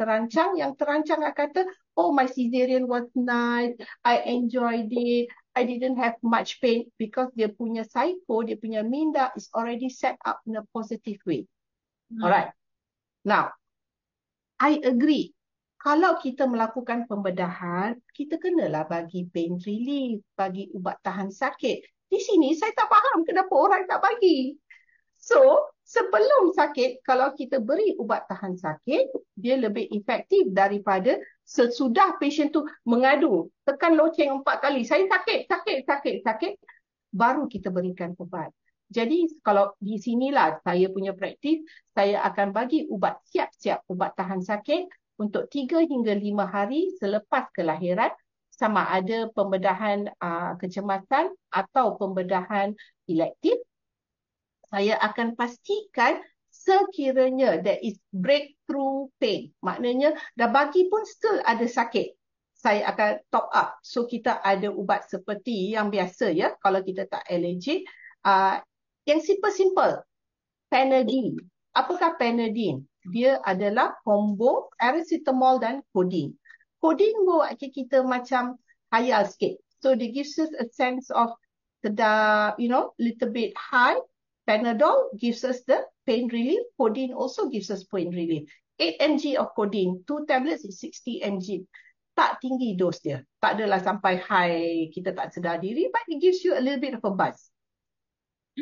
terancang, yang terancang akan kata, oh my cesarean was nice, I enjoyed it, I didn't have much pain, because dia punya psycho, dia punya minda is already set up in a positive way. Alright. Now, I agree. Kalau kita melakukan pembedahan, kita kenalah bagi pain relief, bagi ubat tahan sakit. Di sini saya tak faham kenapa orang tak bagi. So, sebelum sakit, kalau kita beri ubat tahan sakit, dia lebih efektif daripada sesudah pasien tu mengadu, tekan loceng 4 kali, saya sakit, baru kita berikan ubat. Jadi, kalau di sinilah saya punya praktis, saya akan bagi ubat siap-siap, ubat tahan sakit untuk 3 hingga 5 hari selepas kelahiran, sama ada pembedahan kecemasan atau pembedahan elektif. Saya akan pastikan sekiranya there is breakthrough pain. Maknanya dah bagi pun still ada sakit. Saya akan top up. So kita ada ubat seperti yang biasa ya, kalau kita tak allergic. Yang simple-simple. Panadine. Apakah Panadine? Dia adalah combo paracetamol dan codeine. Codeine buat kita macam khayal sikit. So they gives us a sense of sedap, little bit high. Panadol gives us the pain relief. Codeine also gives us pain relief. 8 mg of codeine, 2 tablets is 60 mg. Tak tinggi dos dia. Tak adalah sampai high, kita tak sedar diri, but it gives you a little bit of a buzz.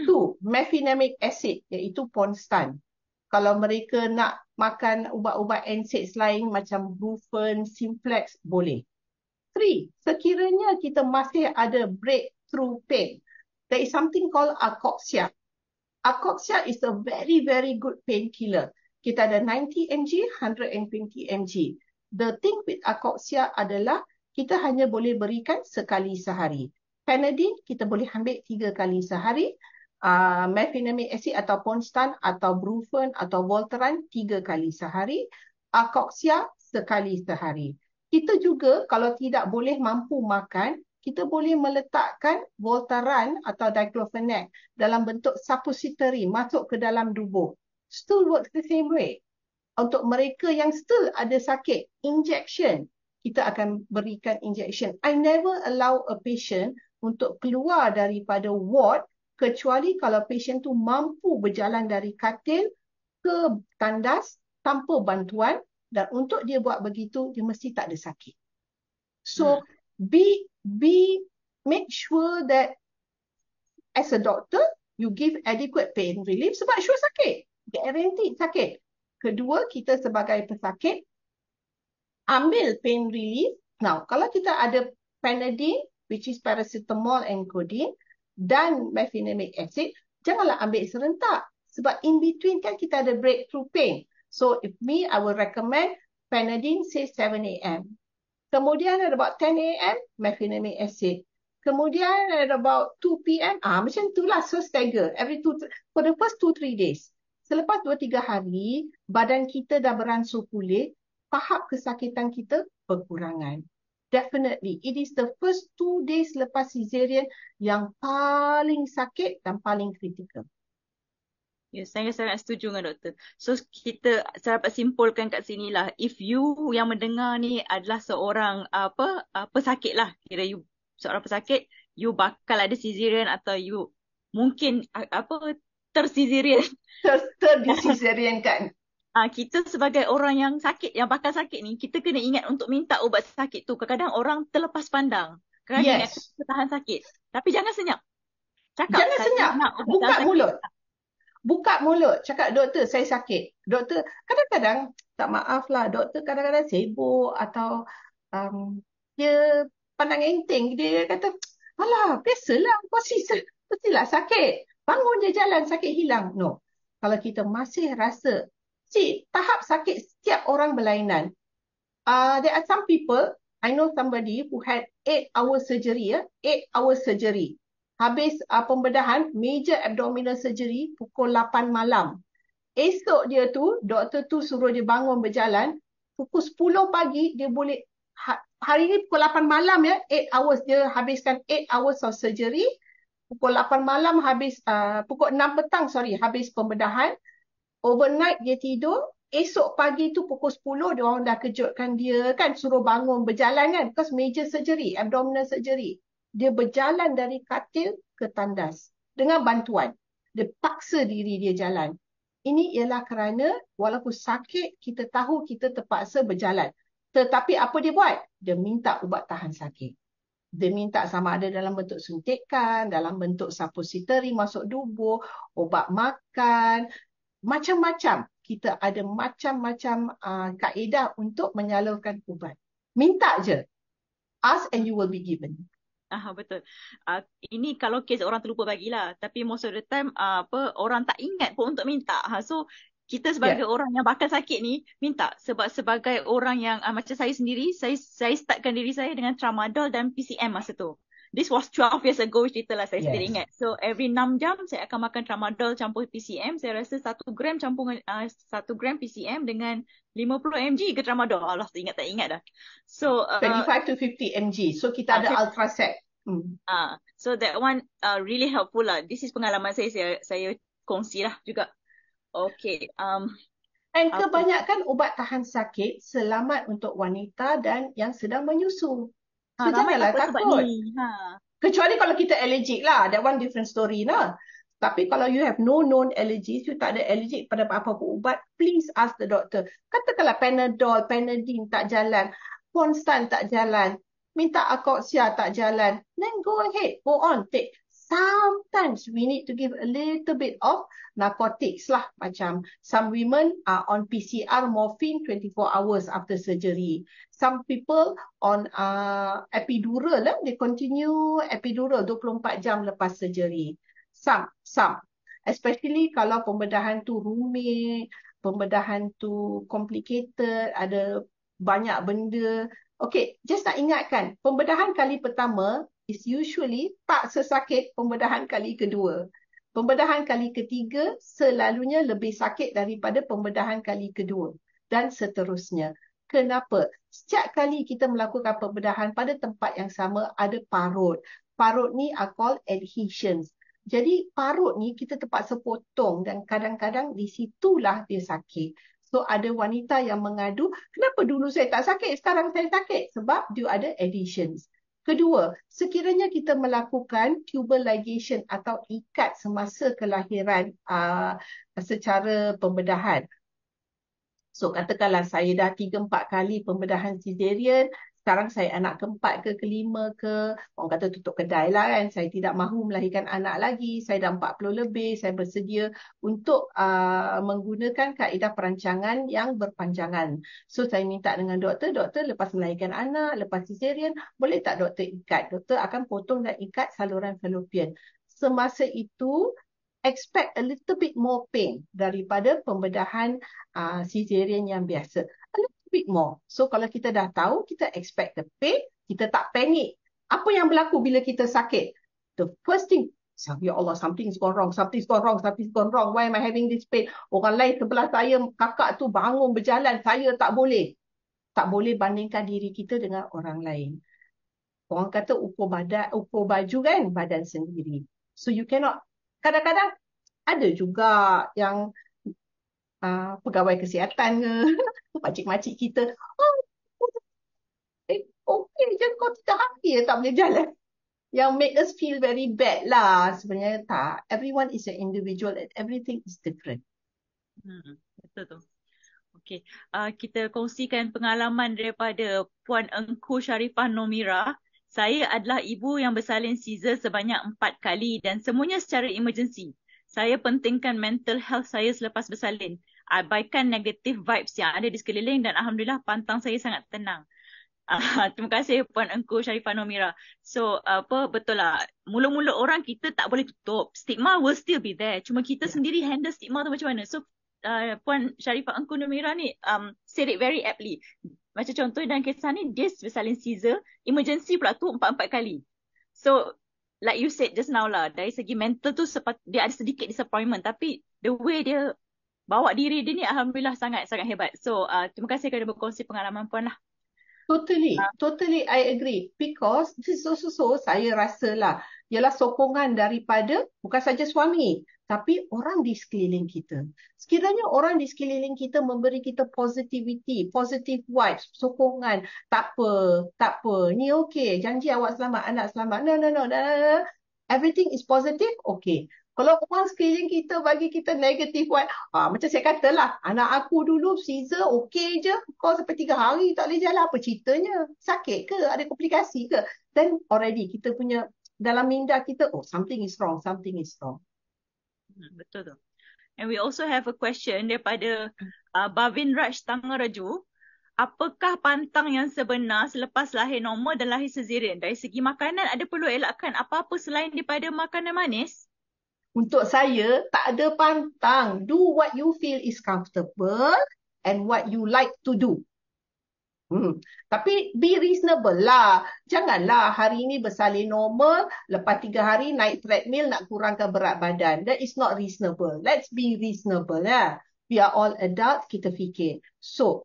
2, mefenamic acid, iaitu Ponstan. Kalau mereka nak makan ubat-ubat NSAIDs lain macam Brufen, Simplex, boleh. 3, sekiranya kita masih ada breakthrough pain, there is something called Acoxia. Acoxia is a very, very good painkiller. Kita ada 90 mg, 120 mg. The thing with Acoxia adalah kita hanya boleh berikan sekali sehari. Panadine kita boleh ambil 3 kali sehari. Mefenamic acid atau Ponstan atau Brufen atau Voltaren 3 kali sehari. Acoxia sekali sehari. Kita juga kalau tidak boleh mampu makan, kita boleh meletakkan Voltaren atau diclofenac dalam bentuk suppository masuk ke dalam tubuh. Still works the same way. Untuk mereka yang still ada sakit, injection, kita akan berikan injection. I never allow a patient untuk keluar daripada ward kecuali kalau pasien tu mampu berjalan dari katil ke tandas tanpa bantuan, dan untuk dia buat begitu, dia mesti tak ada sakit. So, make sure that as a doctor, you give adequate pain relief sebab sure sakit. Guaranteed sakit. Kedua, kita sebagai pesakit, ambil pain relief. Now, kalau kita ada Panadine, which is paracetamol and codeine, dan mefenamic acid, janganlah ambil serentak. Sebab in between kan kita ada breakthrough pain. So, if me, I will recommend Panadine, say 7 a.m. Kemudian at about 10 a.m., mefenamic acid. Kemudian at about 2 p.m., macam itulah, so stagger. For the first 2-3 days. Selepas 2-3 hari, badan kita dah beransur pulih, tahap kesakitan kita berkurangan. Definitely. It is the first 2 days lepas cesarean yang paling sakit dan paling kritikal. Ya, saya sangat setuju dengan doktor. So, saya dapat simpulkan kat sini lah. If you yang mendengar ni adalah seorang pesakit lah. Kira you seorang pesakit, you bakal ada cesarean atau you mungkin tercesarean. Ter-cesarean kan. Kita sebagai orang yang sakit, yang bakal sakit ni, kita kena ingat untuk minta ubat sakit tu. Kadang-kadang orang terlepas pandang. Kerana Yes. tahan sakit. Tapi jangan senyap. Jangan senyap. Buka mulut. Cakap, doktor, saya sakit. Doktor, kadang-kadang, tak maaf lah, doktor kadang-kadang sibuk atau dia pandang enteng. Dia kata, alah, biasalah, pastilah sakit. Bangun je jalan, sakit hilang. No. Kalau kita masih rasa, tahap sakit setiap orang berlainan. There are some people, I know somebody who had 8-hour surgery, 8-hour surgery. Habis pembedahan, major abdominal surgery pukul 8 malam. Esok dia tu, doktor tu suruh dia bangun berjalan. Pukul 10 pagi, dia boleh, hari ni pukul 8 malam 8 hours, dia habiskan 8 hours of surgery. Pukul 8 malam habis, pukul 6 petang, habis pembedahan. Overnight dia tidur, esok pagi tu pukul 10 dia orang dah kejutkan dia kan, suruh bangun berjalan kan, because major surgery, abdominal surgery. Dia berjalan dari katil ke tandas dengan bantuan. Dia paksa diri dia jalan. Ini ialah kerana walaupun sakit, kita tahu kita terpaksa berjalan. Tetapi apa dia buat? Dia minta ubat tahan sakit. Dia minta sama ada dalam bentuk suntikan, dalam bentuk suppository masuk tubuh, obat makan, macam-macam. Kita ada macam-macam kaedah untuk menyalurkan ubat. Minta je. Ask and you will be given. Betul. Ini kalau kes orang terlupa bagilah. Tapi most of the time orang tak ingat pun untuk minta. So kita sebagai orang yang bakal sakit ni minta. Sebab sebagai orang yang macam saya sendiri, saya startkan diri saya dengan tramadol dan PCM masa tu. This was 12 years ago cerita lah, saya sendiri ingat. So every 6 jam saya akan makan tramadol campur PCM. Saya rasa 1 gram campur 1 gram PCM dengan 50 mg ke tramadol. Allah, tak ingat dah. So 25 to 50 mg. So kita ada Ultraset. So that one really helpful lah. This is pengalaman saya kongsi lah juga. Okay. Dan kebanyakan ubat tahan sakit selamat untuk wanita dan yang sedang menyusu. So janganlah takut. Kecuali kalau kita allergic lah. That one different story lah. Tapi kalau you have no known allergies, you tak ada allergic pada apa-apa ubat, please ask the doctor. Katakanlah Panadol, Panadine tak jalan, Constant tak jalan, minta Akoxia tak jalan, then go ahead, go on, take. Sometimes we need to give a little bit of narcotics lah. Macam some women are on PCR morphine 24 hours after surgery. Some people on epidural lah. They continue epidural 24 jam lepas surgery. Some. Especially kalau pembedahan tu rumit, pembedahan tu complicated, ada banyak benda. Okay, just nak ingatkan, pembedahan kali pertama is usually tak sesakit pembedahan kali kedua. Pembedahan kali ketiga selalunya lebih sakit daripada pembedahan kali kedua. Dan seterusnya. Kenapa? Setiap kali kita melakukan pembedahan pada tempat yang sama ada parut. Parut ni are called adhesions. Jadi parut ni kita terpaksa potong dan kadang-kadang di situlah dia sakit. So ada wanita yang mengadu, kenapa dulu saya tak sakit, sekarang saya sakit? Sebab dia ada adhesions. Kedua, sekiranya kita melakukan tubal ligation atau ikat semasa kelahiran secara pembedahan. So katakanlah saya dah 3-4 kali pembedahan cesarean, sekarang saya anak keempat ke kelima ke, orang kata tutup kedai lah kan, saya tidak mahu melahirkan anak lagi, saya dah 40 lebih, saya bersedia untuk menggunakan kaedah perancangan yang berpanjangan. So saya minta dengan doktor lepas melahirkan anak, lepas cesarean, boleh tak doktor ikat? Doktor akan potong dan ikat saluran fallopian. Semasa itu, expect a little bit more pain daripada pembedahan cesarean yang biasa. A little bit more. So kalau kita dah tahu, kita expect the pain, kita tak panik. Apa yang berlaku bila kita sakit? The first thing, ya Allah, something's gone wrong, something's gone wrong, something's gone wrong. Why am I having this pain? Orang lain sebelah saya, kakak tu bangun berjalan, saya tak boleh. Tak boleh bandingkan diri kita dengan orang lain. Orang kata ukur baju kan, badan sendiri. So you cannot, kadang-kadang ada juga yang pegawai kesihatan ke, makcik-makcik kita, okey je kau tidak happy tak boleh jalan. Yang make us feel very bad lah. Sebenarnya tak. Everyone is an individual and everything is different. Betul tu. Okey, kita kongsikan pengalaman daripada Puan Engku Sharifah Nomira. Saya adalah ibu yang bersalin caesar sebanyak 4 kali dan semuanya secara emergency. Saya pentingkan mental health saya selepas bersalin. Abaikan negative vibes yang ada di sekeliling dan alhamdulillah pantang saya sangat tenang. Terima kasih Puan Engku Sharifah Nomira. So betul lah, mula-mula orang kita tak boleh tutup. Stigma will still be there. Cuma kita sendiri handle stigma tu macam mana. So Puan Sharifah Engku Numira ni said it very aptly. Macam contoh dalam kisah ni, dia bersalin Caesar, emergency pula tu 4 kali. So, like you said just now lah, dari segi mental tu dia ada sedikit disappointment. Tapi the way dia bawa diri dia ni, Alhamdulillah sangat-sangat hebat. So, terima kasih kerana berkongsi pengalaman Puan lah. Totally I agree. Because this is also saya rasa lah, ialah sokongan daripada bukan saja suami, tapi orang di sekeliling kita. Sekiranya orang di sekeliling kita memberi kita positivity, positive vibes, sokongan, tak apa, ni okey, janji awak selamat, anak selamat. No. Everything is positive, okay. Kalau orang sekeliling kita bagi kita negative one, macam saya katalah, anak aku dulu Caesar okey je, kau sampai 3 hari tak boleh jalan, apa ceritanya? Sakit ke? Ada komplikasi ke? Then already kita punya dalam minda kita, something is wrong. Betul tu. And we also have a question daripada Bavin Raj Tangaraju. Apakah pantang yang sebenar selepas lahir normal dan lahir cesarean? Dari segi makanan, ada perlu elakkan apa-apa selain daripada makanan manis? Untuk saya, tak ada pantang. Do what you feel is comfortable and what you like to do. Tapi be reasonable lah. Janganlah hari ini bersalin normal, lepas 3 hari naik treadmill nak kurangkan berat badan. That is not reasonable. Let's be reasonable lah. We are all adults, kita fikir. So,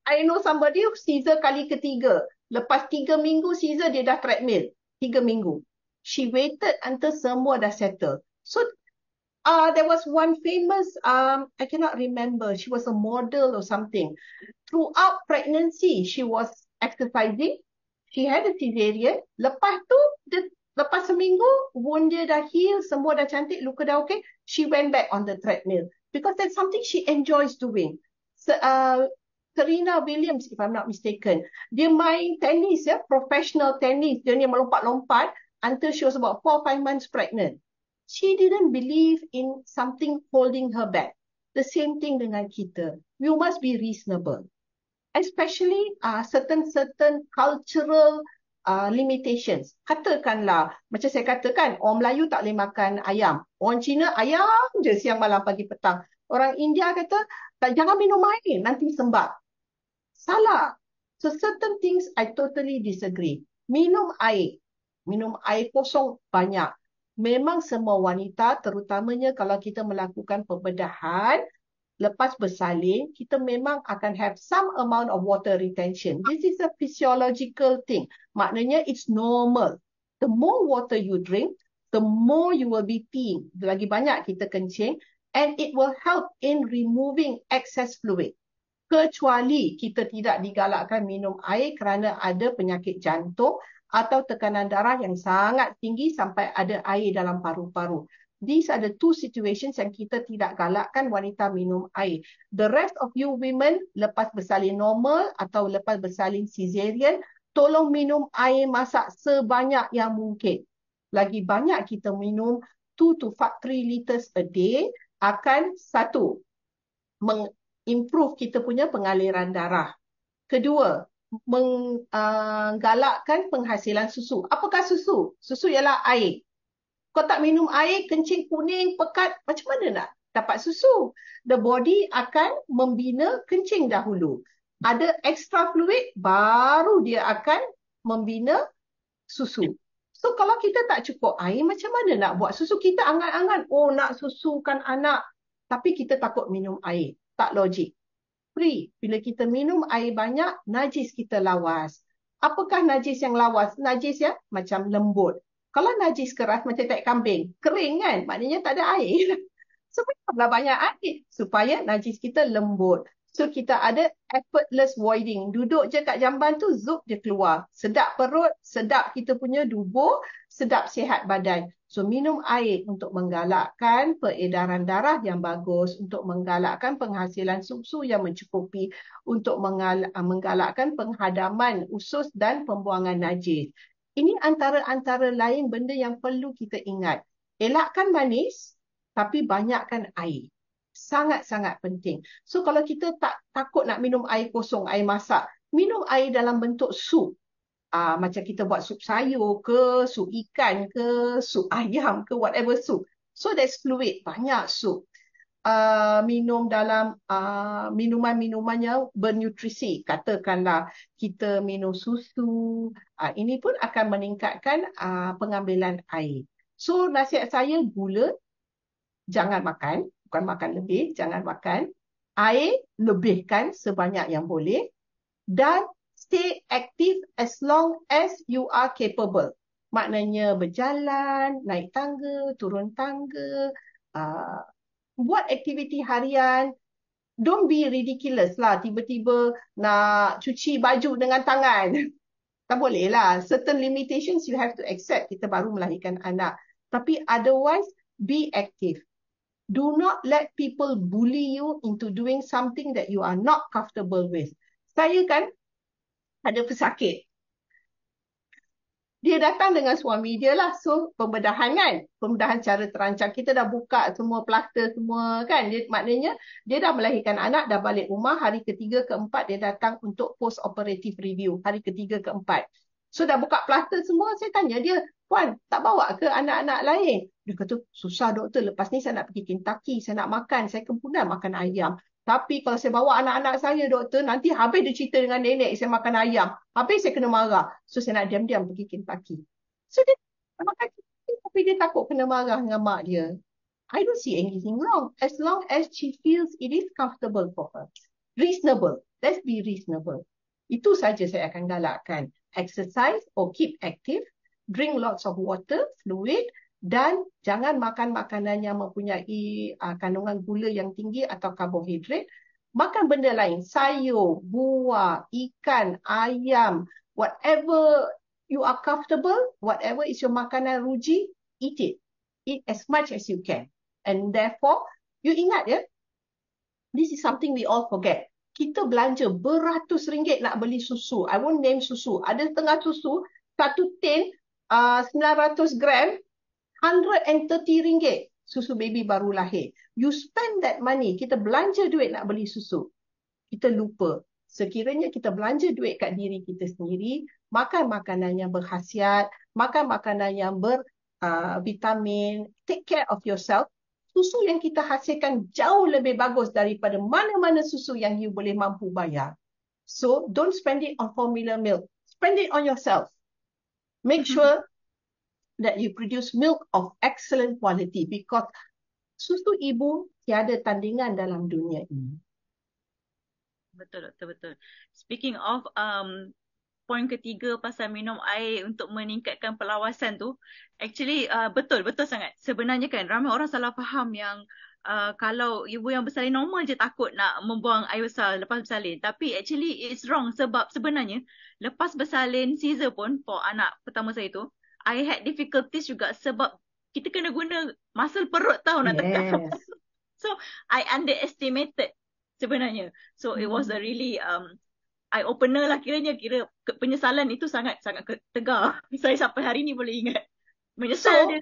I know somebody who Caesar kali ketiga. Lepas 3 minggu Caesar dia dah treadmill. 3 minggu. She waited until semua dah settle. So, there was one famous, I cannot remember. She was a model or something. Throughout pregnancy, she was exercising. She had a cesarean. Lepas tu, lepas seminggu, wound dia dah heal, semua dah cantik, luka dah okay. She went back on the treadmill. Because that's something she enjoys doing. So, Serena Williams, if I'm not mistaken, dia main tenis, professional tenis. Dia ni melompat-lompat until she was about 4 or 5 months pregnant. She didn't believe in something holding her back. The same thing dengan kita. You must be reasonable. Especially certain cultural limitations. Katakanlah, macam saya katakan, orang Melayu tak boleh makan ayam. Orang Cina, ayam je siang malam pagi petang. Orang India kata, jangan minum air, nanti sembab. Salah. So certain things I totally disagree. Minum air kosong banyak. Memang semua wanita, terutamanya kalau kita melakukan pembedahan, lepas bersalin, kita memang akan have some amount of water retention. This is a physiological thing. Maknanya it's normal. The more water you drink, the more you will be peeing. Lagi banyak kita kencing, and it will help in removing excess fluid. Kecuali kita tidak digalakkan minum air kerana ada penyakit jantung atau tekanan darah yang sangat tinggi sampai ada air dalam paru-paru. These are the 2 situations yang kita tidak galakkan wanita minum air. The rest of you women, lepas bersalin normal atau lepas bersalin cesarean, tolong minum air masak sebanyak yang mungkin. Lagi banyak kita minum 2 to 3 liters a day akan improve kita punya pengaliran darah. Kedua, menggalakkan penghasilan susu. Apakah susu? Susu ialah air. Kau tak minum air, kencing kuning, pekat, macam mana nak dapat susu? The body akan membina kencing dahulu. Ada extra fluid, baru dia akan membina susu. So kalau kita tak cukup air, macam mana nak buat susu? Kita angan-angan, nak susukan anak. Tapi kita takut minum air. Tak logik. Free. Bila kita minum air banyak, najis kita lawas. Apakah najis yang lawas? Najis yang macam lembut. Kalau najis keras macam tai kambing, kering kan? Maknanya tak ada air. So, banyak air supaya najis kita lembut. So, kita ada effortless voiding. Duduk je kat jamban tu, zup dia keluar. Sedap perut, sedap kita punya dubur, sedap sihat badan. So, minum air untuk menggalakkan peredaran darah yang bagus, untuk menggalakkan penghasilan susu yang mencukupi, untuk menggalakkan penghadaman usus dan pembuangan najis. Ini antara lain benda yang perlu kita ingat. Elakkan manis, tapi banyakkan air. Sangat-sangat penting. So kalau kita tak takut nak minum air kosong, air masak, minum air dalam bentuk sup. Macam kita buat sup sayur ke, sup ikan ke, sup ayam ke, whatever sup. So there's fluid, banyak sup. minum dalam minuman-minumannya bernutrisi. Katakanlah kita minum susu, ini pun akan meningkatkan pengambilan air. So nasihat saya, gula jangan makan, bukan makan lebih, jangan makan. Air lebihkan sebanyak yang boleh dan stay active as long as you are capable. Maknanya berjalan, naik tangga, turun tangga, buat aktiviti harian. Don't be ridiculous lah, tiba-tiba nak cuci baju dengan tangan. Tak boleh lah. Certain limitations you have to accept. Kita baru melahirkan anak. Tapi otherwise, be active. Do not let people bully you into doing something that you are not comfortable with. Saya kan ada pesakit. Dia datang dengan suami dia lah. So, pembedahan kan. Pembedahan cara terancang. Kita dah buka semua plaster semua kan. Maknanya, dia dah melahirkan anak, dah balik rumah. Hari ketiga, keempat, dia datang untuk post-operative review. Hari ketiga, keempat. So, dah buka plaster semua. Saya tanya dia, Puan, tak bawa ke anak-anak lain? Dia kata, susah doktor. Lepas ni saya nak pergi Kentucky. Saya nak makan. Saya kempunan makan ayam. Tapi kalau saya bawa anak-anak saya, doktor, nanti habis dia cerita dengan nenek, saya makan ayam. Habis saya kena marah. So, saya nak diam-diam pergi Kentucky. So, dia makan Kentucky, tapi dia takut kena marah dengan mak dia. I don't see anything wrong. As long as she feels it is comfortable for her. Reasonable. Let's be reasonable. Itu saja saya akan galakkan. Exercise or keep active. Drink lots of water, fluid. Dan jangan makan makanan yang mempunyai kandungan gula yang tinggi atau karbohidrat. Makan benda lain, sayur, buah, ikan, ayam, whatever you are comfortable, whatever is your makanan ruji, eat it. Eat as much as you can. And therefore, you ingat ya, this is something we all forget. Kita belanja beratus ringgit nak beli susu. I won't name susu. Ada setengah susu, satu tin, 900 gram, RM130 susu baby baru lahir. You spend that money, kita belanja duit nak beli susu. Kita lupa. Sekiranya kita belanja duit kat diri kita sendiri, makan makanan yang berkhasiat, makan makanan yang bervitamin, take care of yourself. Susu yang kita hasilkan jauh lebih bagus daripada mana-mana susu yang you boleh mampu bayar. So, don't spend it on formula milk. Spend it on yourself. Make sure that you produce milk of excellent quality because susu ibu tiada tandingan dalam dunia ini. Betul, doktor, betul. Speaking of poin ketiga pasal minum air untuk meningkatkan perlawasan tu, actually betul sangat. Sebenarnya kan ramai orang salah faham yang kalau ibu yang bersalin normal je takut nak membuang air besar lepas bersalin. Tapi actually it's wrong sebab sebenarnya lepas bersalin Caesar pun for anak pertama saya tu, I had difficulties juga sebab kita kena guna muscle perut tau nak tekan. So, I underestimated sebenarnya. So, it was a really eye-opener lah kiranya. Kira penyesalan itu sangat tegar. Saya sampai hari ni boleh ingat. Menyesal dia.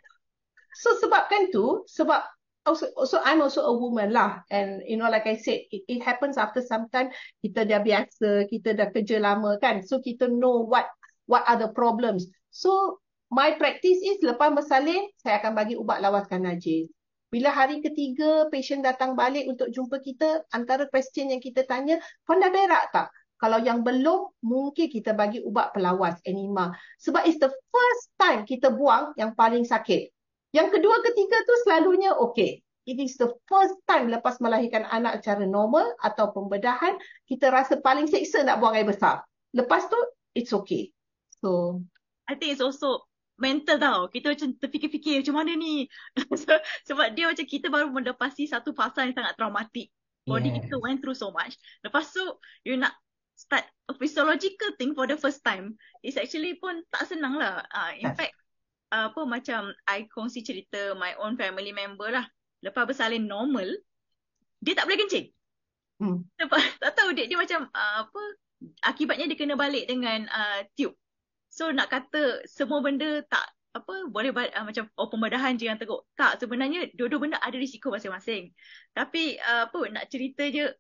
So, sebabkan tu, sebab also I'm also a woman lah. And you know, like I said, it happens after some time. Kita dah biasa, kita dah kerja lama kan. So, kita know what are the problems. So, my practice is lepas bersalin, saya akan bagi ubat lawaskan najis. Bila hari ketiga, patient datang balik untuk jumpa kita, antara question yang kita tanya, kau dah berak tak? Kalau yang belum, mungkin kita bagi ubat pelawas, enema. Sebab it's the first time kita buang yang paling sakit. Yang kedua, ketiga tu selalunya okay. It is the first time lepas melahirkan anak secara normal atau pembedahan, kita rasa paling seksa nak buang air besar. Lepas tu, it's okay. So, I think it's also mental tau. Kita macam terfikir-fikir macam mana ni. Sebab dia macam kita baru melepasi satu fasa yang sangat traumatik. Body kita went through so much. Lepas tu, you nak start a physiological thing for the first time. It's actually pun tak senang lah. In fact, macam I kongsi cerita my own family member lah. Lepas bersalin normal, dia tak boleh kencing. Tak tahu dia macam akibatnya dia kena balik dengan tube. So nak kata semua benda tak boleh macam pembedahan je yang teruk. Tak, sebenarnya dua-dua benda ada risiko masing-masing. Tapi nak cerita je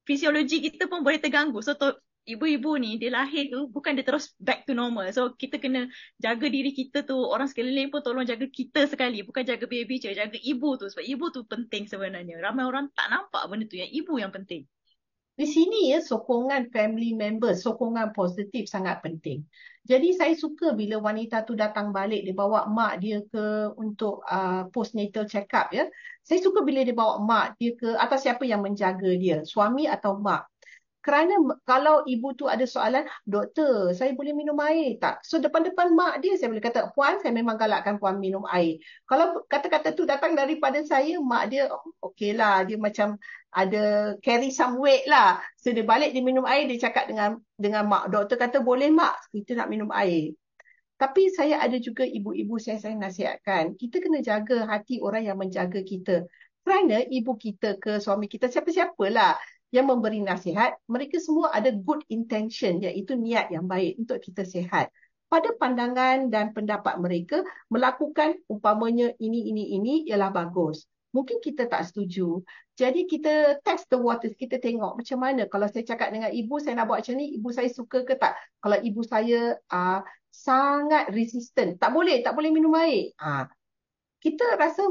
fisiologi kita pun boleh terganggu. So ibu-ibu ni dia lahir tu bukan dia terus back to normal. So kita kena jaga diri kita tu, orang sekeliling pun tolong jaga kita sekali, bukan jaga baby je, jaga ibu tu, sebab ibu tu penting sebenarnya. Ramai orang tak nampak benda tu, yang ibu yang penting. Di sini ya, sokongan family member, sokongan positif sangat penting. Jadi saya suka bila wanita tu datang balik, dia bawa mak dia ke untuk postnatal check up ya. Saya suka bila dia bawa mak dia ke, atau siapa yang menjaga dia, suami atau mak. Kerana kalau ibu tu ada soalan, doktor, saya boleh minum air tak? So depan-depan mak dia, saya boleh kata, puan, saya memang galakkan puan minum air. Kalau kata-kata tu datang daripada saya, mak dia, okey lah, dia macam ada carry some weight lah. So dia balik, dia minum air, dia cakap dengan mak. Doktor kata, boleh mak, kita nak minum air. Tapi saya ada juga ibu-ibu saya nasihatkan, kita kena jaga hati orang yang menjaga kita. Kerana ibu kita ke suami kita, siapa-siapalah yang memberi nasihat, mereka semua ada good intention, iaitu niat yang baik untuk kita sihat. Pada pandangan dan pendapat mereka, melakukan umpamanya ini ialah bagus. Mungkin kita tak setuju. Jadi kita test the waters, kita tengok macam mana. Kalau saya cakap dengan ibu, saya nak buat macam ni, ibu saya suka ke tak? Kalau ibu saya sangat resistant, tak boleh minum air. Kita rasa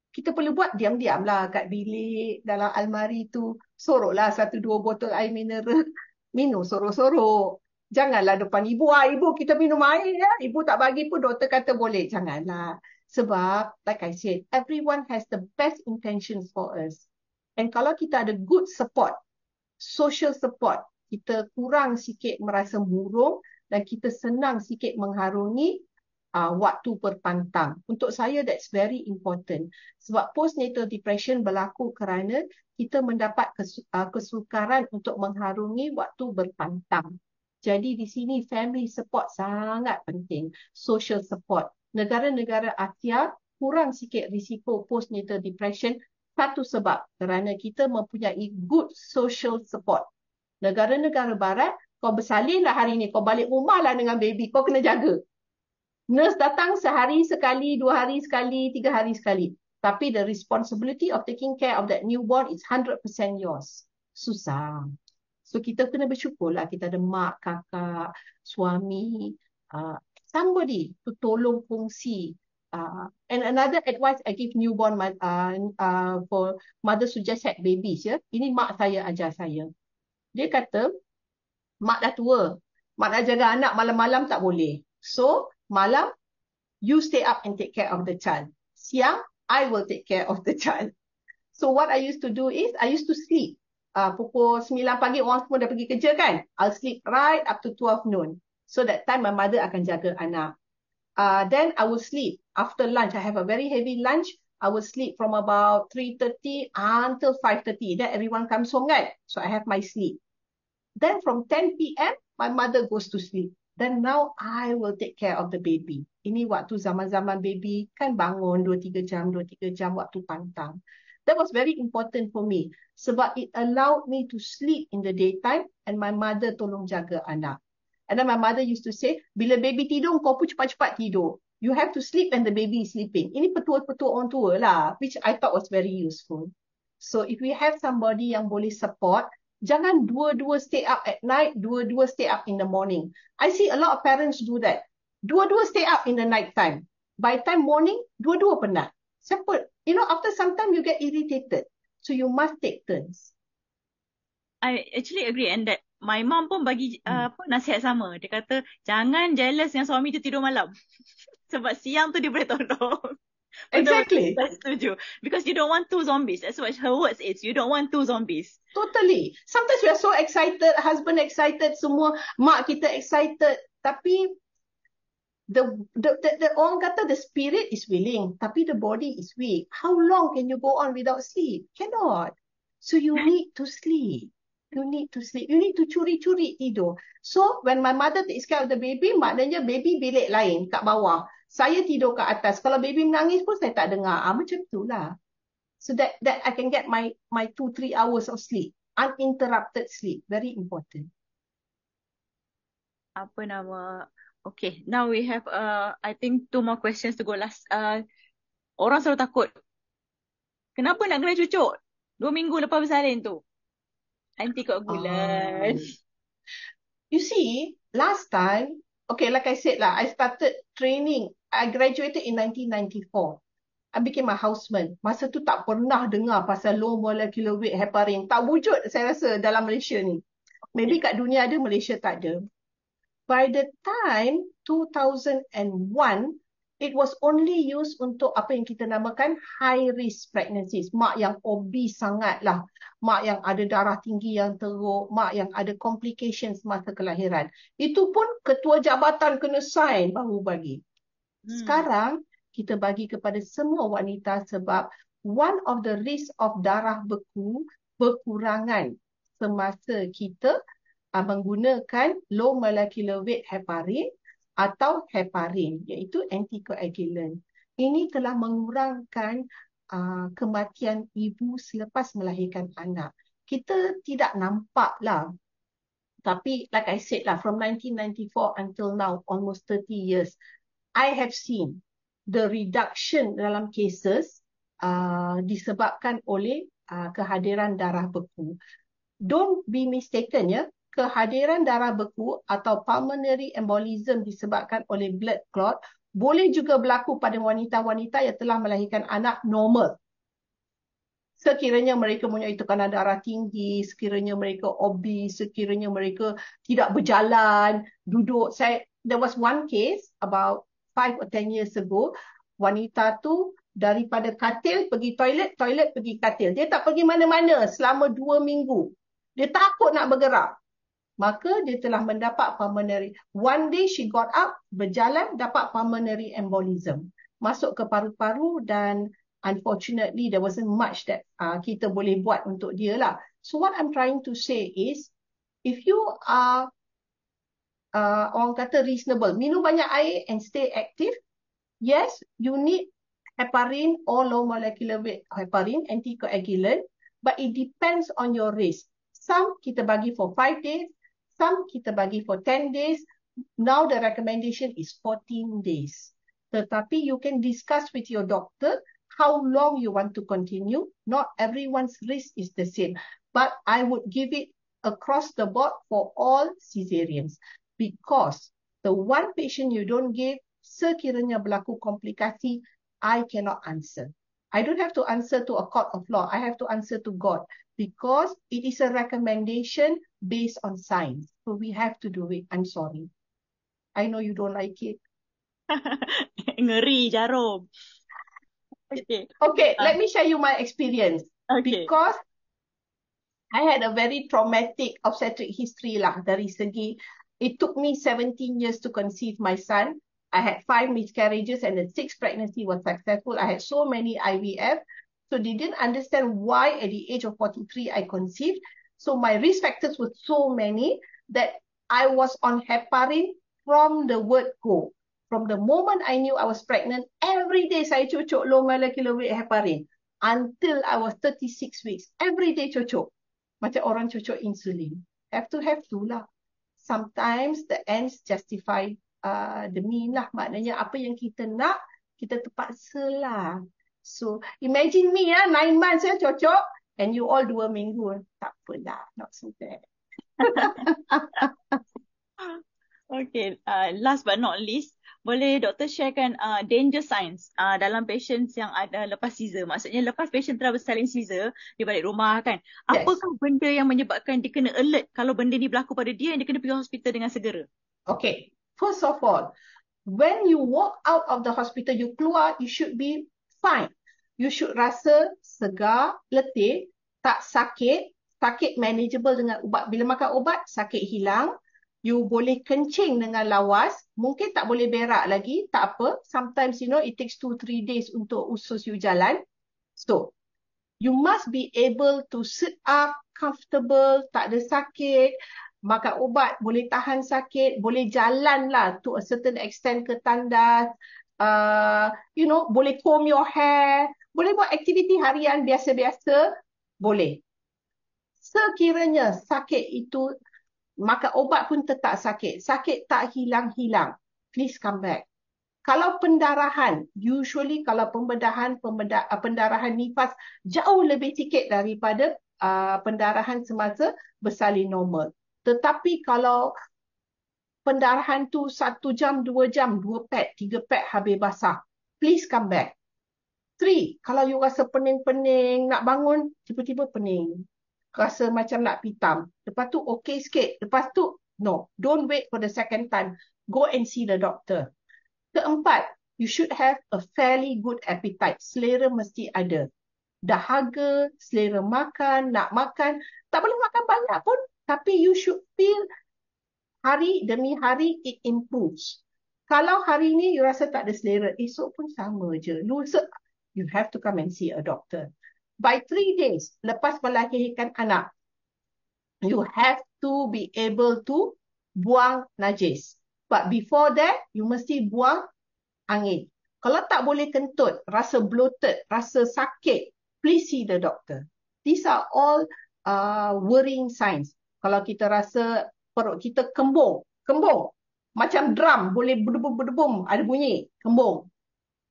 kita perlu buat diam-diam lah kat bilik, dalam almari tu. Soroklah 1-2 botol air mineral. Minum sorok-sorok. Janganlah depan ibu. Ibu kita minum air ya. Ibu tak bagi pun doktor kata boleh. Janganlah. Sebab, like I said, everyone has the best intentions for us. And kalau kita ada good support, social support, kita kurang sikit merasa murung dan kita senang sikit mengharungi waktu berpantang. Untuk saya, that's very important. Sebab postnatal depression berlaku kerana kita mendapat kesukaran untuk mengharungi waktu berpantang. Jadi di sini family support sangat penting. Social support. Negara-negara Asia kurang sikit risiko postnatal depression. Satu sebab kerana kita mempunyai good social support. Negara-negara barat, kau bersalin lah hari ni, kau balik rumah lah dengan baby, kau kena jaga. Nurse datang sehari sekali, 2 hari sekali, 3 hari sekali. Tapi the responsibility of taking care of that newborn is 100% yours. Susah. So kita kena bersyukurlah kita ada mak, kakak, suami, somebody to tolong fungsi. And another advice I give newborn for mothers who just had babies. Ini mak saya ajar saya. Dia kata, mak dah tua. Mak nak jaga anak malam-malam tak boleh. So, malam, you stay up and take care of the child. Siang, I will take care of the child. So what I used to do is, I used to sleep. Pukul 9 pagi, orang semua dah pergi kerja kan? I'll sleep right up to 12 noon. So that time, my mother akan jaga anak. Then I will sleep. After lunch, I have a very heavy lunch. I will sleep from about 3:30 until 5:30. Then everyone comes home kan? So I have my sleep. Then from 10 p.m., my mother goes to sleep. Then now I will take care of the baby. Ini waktu zaman-zaman baby kan bangun 2-3 jam, 2-3 jam waktu pantang. That was very important for me. Sebab it allowed me to sleep in the daytime and my mother tolong jaga anak. And then my mother used to say, bila baby tidur, kau pun cepat-cepat tidur. You have to sleep when the baby is sleeping. Ini petua-petua orang tua lah, which I thought was very useful. So if we have somebody yang boleh support, jangan dua-dua stay up at night, dua-dua stay up in the morning. I see a lot of parents do that. Dua-dua stay up in the night time. By time morning, dua-dua penat. Siapa? After some time you get irritated. So you must take turns. I actually agree, and that my mom pun bagi nasihat sama. Dia kata, jangan jealous yang suami tu tidur malam. Sebab siang tu dia boleh tolong. Exactly. Saya setuju. Because you don't want two zombies. That's what her words is. You don't want two zombies. Totally. Sometimes we are so excited, husband excited, semua mak kita excited. Tapi the orang kata the spirit is willing, tapi the body is weak. How long can you go on without sleep? Cannot. So you need to sleep. You need to sleep. You need to curi-curi tidur. So when my mother takes care of the baby, maknanya baby bilik lain kat bawah. Saya tidur kat atas. Kalau baby menangis pun saya tak dengar. Macam itulah. So that I can get my 2-3 hours of sleep. Uninterrupted sleep. Very important. Apa nama? Okay, now we have I think 2 more questions to go last. Orang selalu takut. Kenapa nak kena cucuk 2 minggu lepas bersalin tu? Nanti kot bulan. You see, last time, okay, like I said lah, I started training. I graduated in 1994. I became a houseman. Masa tu tak pernah dengar pasal low molecular weight heparin. Tak wujud saya rasa dalam Malaysia ni. Maybe kat dunia ada, Malaysia tak ada. By the time 2001, it was only used untuk apa yang kita namakan high risk pregnancies. Mak yang obese sangat lah. Mak yang ada darah tinggi yang teruk. Mak yang ada complications masa kelahiran. Itu pun ketua jabatan kena sign baru bagi. Sekarang kita bagi kepada semua wanita sebab one of the risk of darah beku berkurangan semasa kita menggunakan low molecular weight heparin atau heparin, iaitu anticoagulant. Ini telah mengurangkan kematian ibu selepas melahirkan anak. Kita tidak nampak lah. Tapi like I said lah, from 1994 until now, almost 30 years, I have seen the reduction dalam cases disebabkan oleh kehadiran darah beku. Don't be mistaken ya, kehadiran darah beku atau pulmonary embolism disebabkan oleh blood clot boleh juga berlaku pada wanita-wanita yang telah melahirkan anak normal. Sekiranya mereka mempunyai tekanan darah tinggi, sekiranya mereka obese, sekiranya mereka tidak berjalan, duduk. There was one case about 5 or 10 years ago, wanita tu daripada katil pergi toilet, toilet pergi katil. Dia tak pergi mana-mana selama 2 minggu. Dia takut nak bergerak. Maka dia telah mendapat pulmonary. One day she got up, berjalan, dapat pulmonary embolism. Masuk ke paru-paru dan unfortunately there wasn't much that kita boleh buat untuk dia lah. So what I'm trying to say is, if you are orang kata reasonable, minum banyak air and stay active, yes, you need heparin or low molecular weight heparin, anticoagulant, but it depends on your risk. Some kita bagi for 5 days, some kita bagi for 10 days. Now the recommendation is 14 days. Tetapi you can discuss with your doctor how long you want to continue. Not everyone's risk is the same. But I would give it across the board for all caesareans. Because the one patient you don't give, sekiranya berlaku komplikasi, I cannot answer. I don't have to answer to a court of law. I have to answer to God. Because it is a recommendation based on science. So we have to do it. I'm sorry. I know you don't like it. Ngeri jarum. Okay. Okay, let me share you my experience. Okay. Because I had a very traumatic obstetric history lah dari segi, it took me 17 years to conceive my son. I had 5 miscarriages and the 6th pregnancy was successful. I had so many IVF. So they didn't understand why at the age of 43 I conceived. So my risk factors were so many that I was on heparin from the word go. From the moment I knew I was pregnant, every day saya cucuk low molecular weight heparin until I was 36 weeks. Every day cucuk. Macam orang cucuk insulin. Have to lah. Sometimes the ends justify the mean lah. Maknanya apa yang kita nak, kita terpaksa lah. So imagine me 9 months cocok and you all 2 minggu. Tak apalah, not so bad. Okay, last but not least, boleh doktor sharekan danger signs dalam patients yang ada lepas caesar. Maksudnya lepas patient telah bersalin caesar di balik rumah kan. Yes. Apakah benda yang menyebabkan dia kena alert kalau benda ni berlaku pada dia, dia kena pergi hospital dengan segera? Okay, first of all, when you walk out of the hospital, you keluar, you should be fine. You should rasa segar, letih, tak sakit, sakit manageable dengan ubat. Bila makan ubat, sakit hilang. You boleh kencing dengan lawas. Mungkin tak boleh berak lagi, tak apa. Sometimes, it takes 2-3 days untuk usus you jalan. So, you must be able to sit up, comfortable, tak ada sakit. Makan ubat, boleh tahan sakit, boleh jalan lah to a certain extent ke tandas. Boleh comb your hair, boleh buat aktiviti harian biasa-biasa, boleh. Sekiranya sakit itu, makan ubat pun tetap sakit, sakit tak hilang-hilang, please come back. Kalau pendarahan, usually kalau pendarahan nifas jauh lebih sikit daripada pendarahan semasa bersalin normal. Tetapi kalau pendarahan tu 1 jam, 2 jam, 2 pad, 3 pad habis basah. Please come back. 3, kalau you rasa pening-pening, nak bangun, tiba-tiba pening. Rasa macam nak pitam. Lepas tu okey sikit. Lepas tu, no. Don't wait for the second time. Go and see the doctor. Keempat, you should have a fairly good appetite. Selera mesti ada. Dahaga, selera makan, nak makan. Tak boleh makan banyak pun. Tapi you should feel hari demi hari it improves. Kalau hari ni you rasa tak ada selera, esok pun sama je. You have to come and see a doctor. By 3 days, lepas melahirkan anak, you have to be able to buang najis. But before that, you mesti buang angin. Kalau tak boleh kentut, rasa bloated, rasa sakit, please see the doctor. These are all worrying signs. Kalau kita rasa perut kita kembung, macam drum, boleh berdebum-berdebum, ada bunyi, kembung.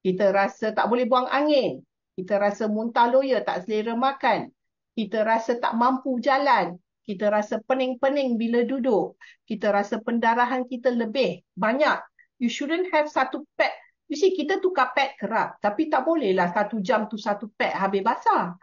Kita rasa tak boleh buang angin. Kita rasa muntah loya, tak selera makan. Kita rasa tak mampu jalan. Kita rasa pening-pening bila duduk. Kita rasa pendarahan kita lebih banyak. You shouldn't have 1 pad. You see, kita tukar pad kerap. Tapi tak bolehlah 1 jam tu 1 pad habis basah.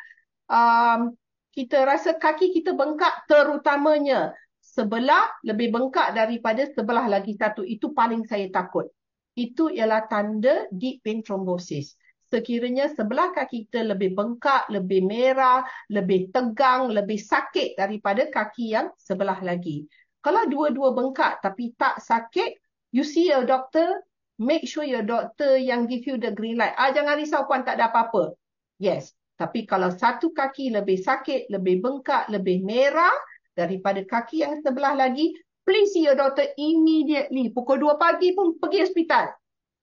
Kita rasa kaki kita bengkak, terutamanya sebelah lebih bengkak daripada sebelah lagi satu. Itu paling saya takut. Itu ialah tanda deep vein thrombosis. Sekiranya sebelah kaki kita lebih bengkak, lebih merah, lebih tegang, lebih sakit daripada kaki yang sebelah lagi. Kalau dua-dua bengkak tapi tak sakit, you see your doctor, make sure your doctor yang give you the green light. Jangan risau puan, tak ada apa-apa. Yes. Tapi kalau satu kaki lebih sakit, lebih bengkak, lebih merah daripada kaki yang sebelah lagi, please see your doctor immediately. Pukul 2 pagi pun pergi hospital.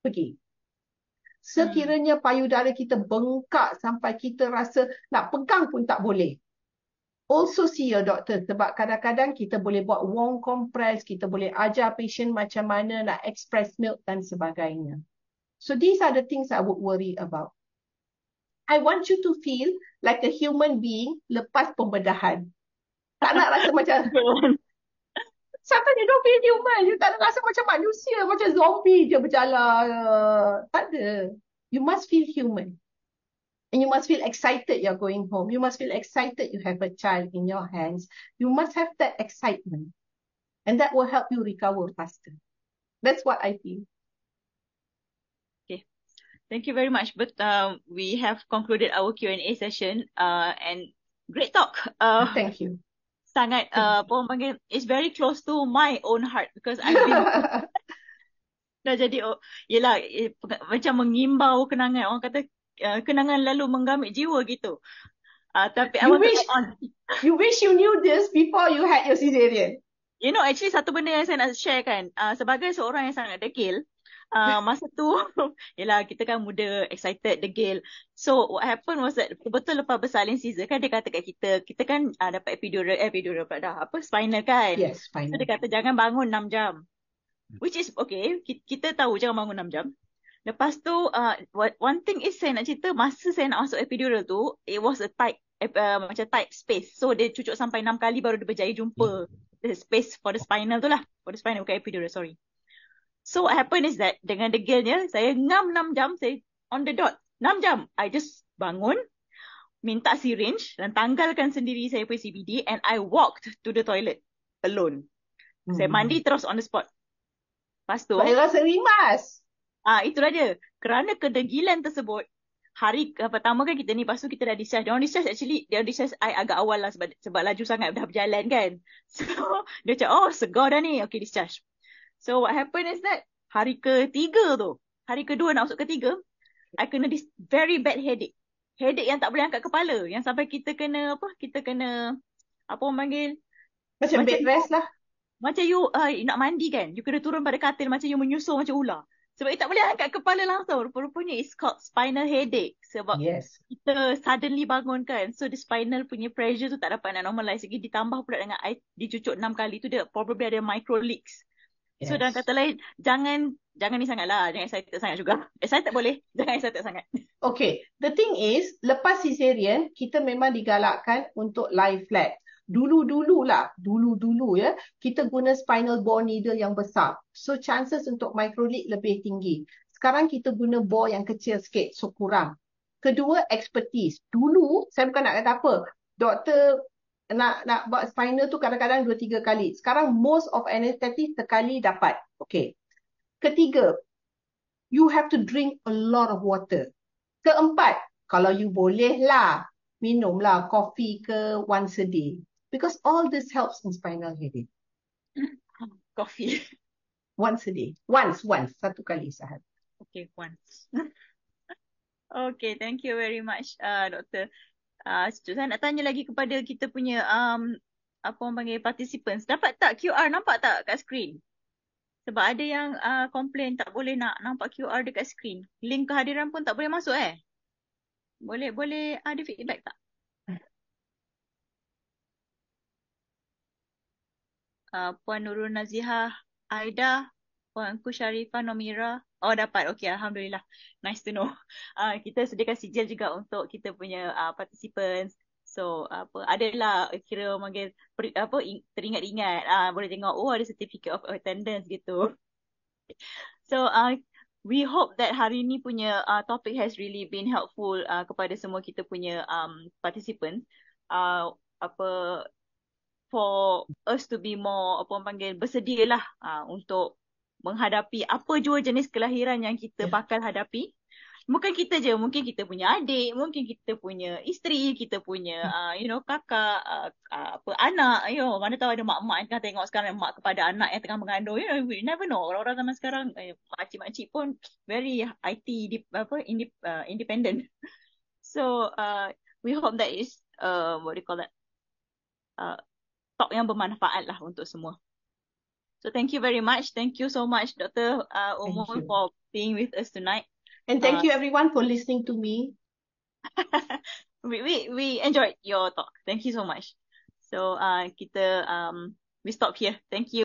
Pergi. Sekiranya payudara kita bengkak sampai kita rasa nak pegang pun tak boleh, also see your doctor. Sebab kadang-kadang kita boleh buat warm compress, kita boleh ajar patient macam mana nak express milk dan sebagainya. So these are the things I would worry about. I want you to feel like a human being lepas pembedahan. Tak nak rasa macam Sometimes you don't feel human. You tak nak rasa macam manusia, macam zombie je berjalan. Tak ada. You must feel human. And you must feel excited you're going home. You must feel excited you have a child in your hands. You must have that excitement. And that will help you recover faster. That's what I feel. Okay. Thank you very much. But we have concluded our Q&A session. And great talk. Thank you. Sangat, it's very close to my own heart because I've been dah jadi, yelah, macam mengimbau kenangan. Orang kata, kenangan lalu menggamit jiwa gitu. Tapi you wish you knew this before you had your cesarean. You know, actually satu benda yang saya nak share kan, sebagai seorang yang sangat degil, masa tu, yelah, kita kan muda, excited, degil. So, what happened was that, betul lepas bersalin Caesar kan, dia kata kat kita kan dapat epidural pula dah, spinal kan. Yes, spinal. So, dia kata, jangan bangun 6 jam. Which is, okay, kita tahu jangan bangun 6 jam. Lepas tu, one thing is saya nak cerita, masa saya nak masuk epidural tu, it was a tight, macam tight space. So, dia cucuk sampai 6 kali baru dia berjaya jumpa the space for the spinal tu lah. For the spinal, bukan epidural, sorry. So what happened is that dengan degilnya, saya ngam 6 jam, saya on the dot. 6 jam, I just bangun, minta syringe dan tanggalkan sendiri saya punya CBD and I walked to the toilet alone. Saya mandi terus on the spot. Lepas tu, saya rasa rimas. Itulah dia. Kerana kedegilan tersebut, hari pertama kan kita ni, lepas tu kita dah discharge. Dia discharge I agak awal lah sebab laju sangat dah berjalan kan. So, dia cakap, segar dah ni. Okay, discharge. So what happened is that hari ketiga tu, hari kedua nak masuk ketiga, I kena this very bad headache. Headache yang tak boleh angkat kepala. Yang sampai kita kena, apa orang panggil? Macam bed rest lah. Macam you nak mandi kan, you kena turun pada katil macam you menyusur macam ular. Sebab you tak boleh angkat kepala langsung. Rupa-rupanya it's called spinal headache. Sebab kita suddenly bangun kan. So the spinal punya pressure tu tak dapat nak normalize lagi. Ditambah pula dengan I dicucuk 6 kali tu, dia probably ada micro leaks. So dalam kata lain, jangan ni sangat lah. Jangan excited sangat juga. Excited boleh, jangan excited sangat. Okay, the thing is, lepas cesarean, kita memang digalakkan untuk lie flat. Dulu-dulu ya, kita guna spinal bore needle yang besar. So chances untuk microleak lebih tinggi. Sekarang kita guna bore yang kecil sikit, so kurang. Kedua, expertise. Dulu, saya bukan nak kata apa, doktor nak buat spinal tu kadang-kadang 2-3 kali. Sekarang most of anesthetic sekali dapat. Okay. Ketiga, you have to drink a lot of water. Keempat, kalau you boleh lah, minumlah kopi ke once a day. Because all this helps in spinal headache. Coffee. Once a day. Once. Satu kali sahaja. Okay, once. Okay, thank you very much, Doktor. Saya nak tanya lagi kepada kita punya apa orang panggil participants. Dapat tak QR nampak tak kat screen? Sebab ada yang komplain tak boleh nak nampak QR dekat screen. Link kehadiran pun tak boleh masuk Boleh ada feedback tak? Puan Nurul Nazihah, Aida, Puan Ku Sharifah Nomira. Oh dapat, okay, Alhamdulillah. Nice to know. Kita sediakan sijil juga untuk kita punya participants. So adalah kira manggil teringat-ingat. Boleh tengok, oh ada certificate of attendance gitu. So we hope that hari ni punya topic has really been helpful kepada semua kita punya participants. For us to be more apa orang panggil bersedialah untuk menghadapi apa jua jenis kelahiran yang kita bakal hadapi. Bukan kita je, mungkin kita punya adik, mungkin kita punya isteri, kita punya kakak, apa anak, mana tahu ada mak-mak yang tengah tengok sekarang, mak kepada anak yang tengah mengandung, we never know. Orang-orang zaman sekarang makcik-makcik pun very IT independent. So we hope that is what do you call that, talk yang bermanfaat lah untuk semua. So thank you very much. Thank you so much, Dr. Umul, for being with us tonight. And thank you everyone for listening to me. we enjoyed your talk. Thank you so much. So we stop here. Thank you.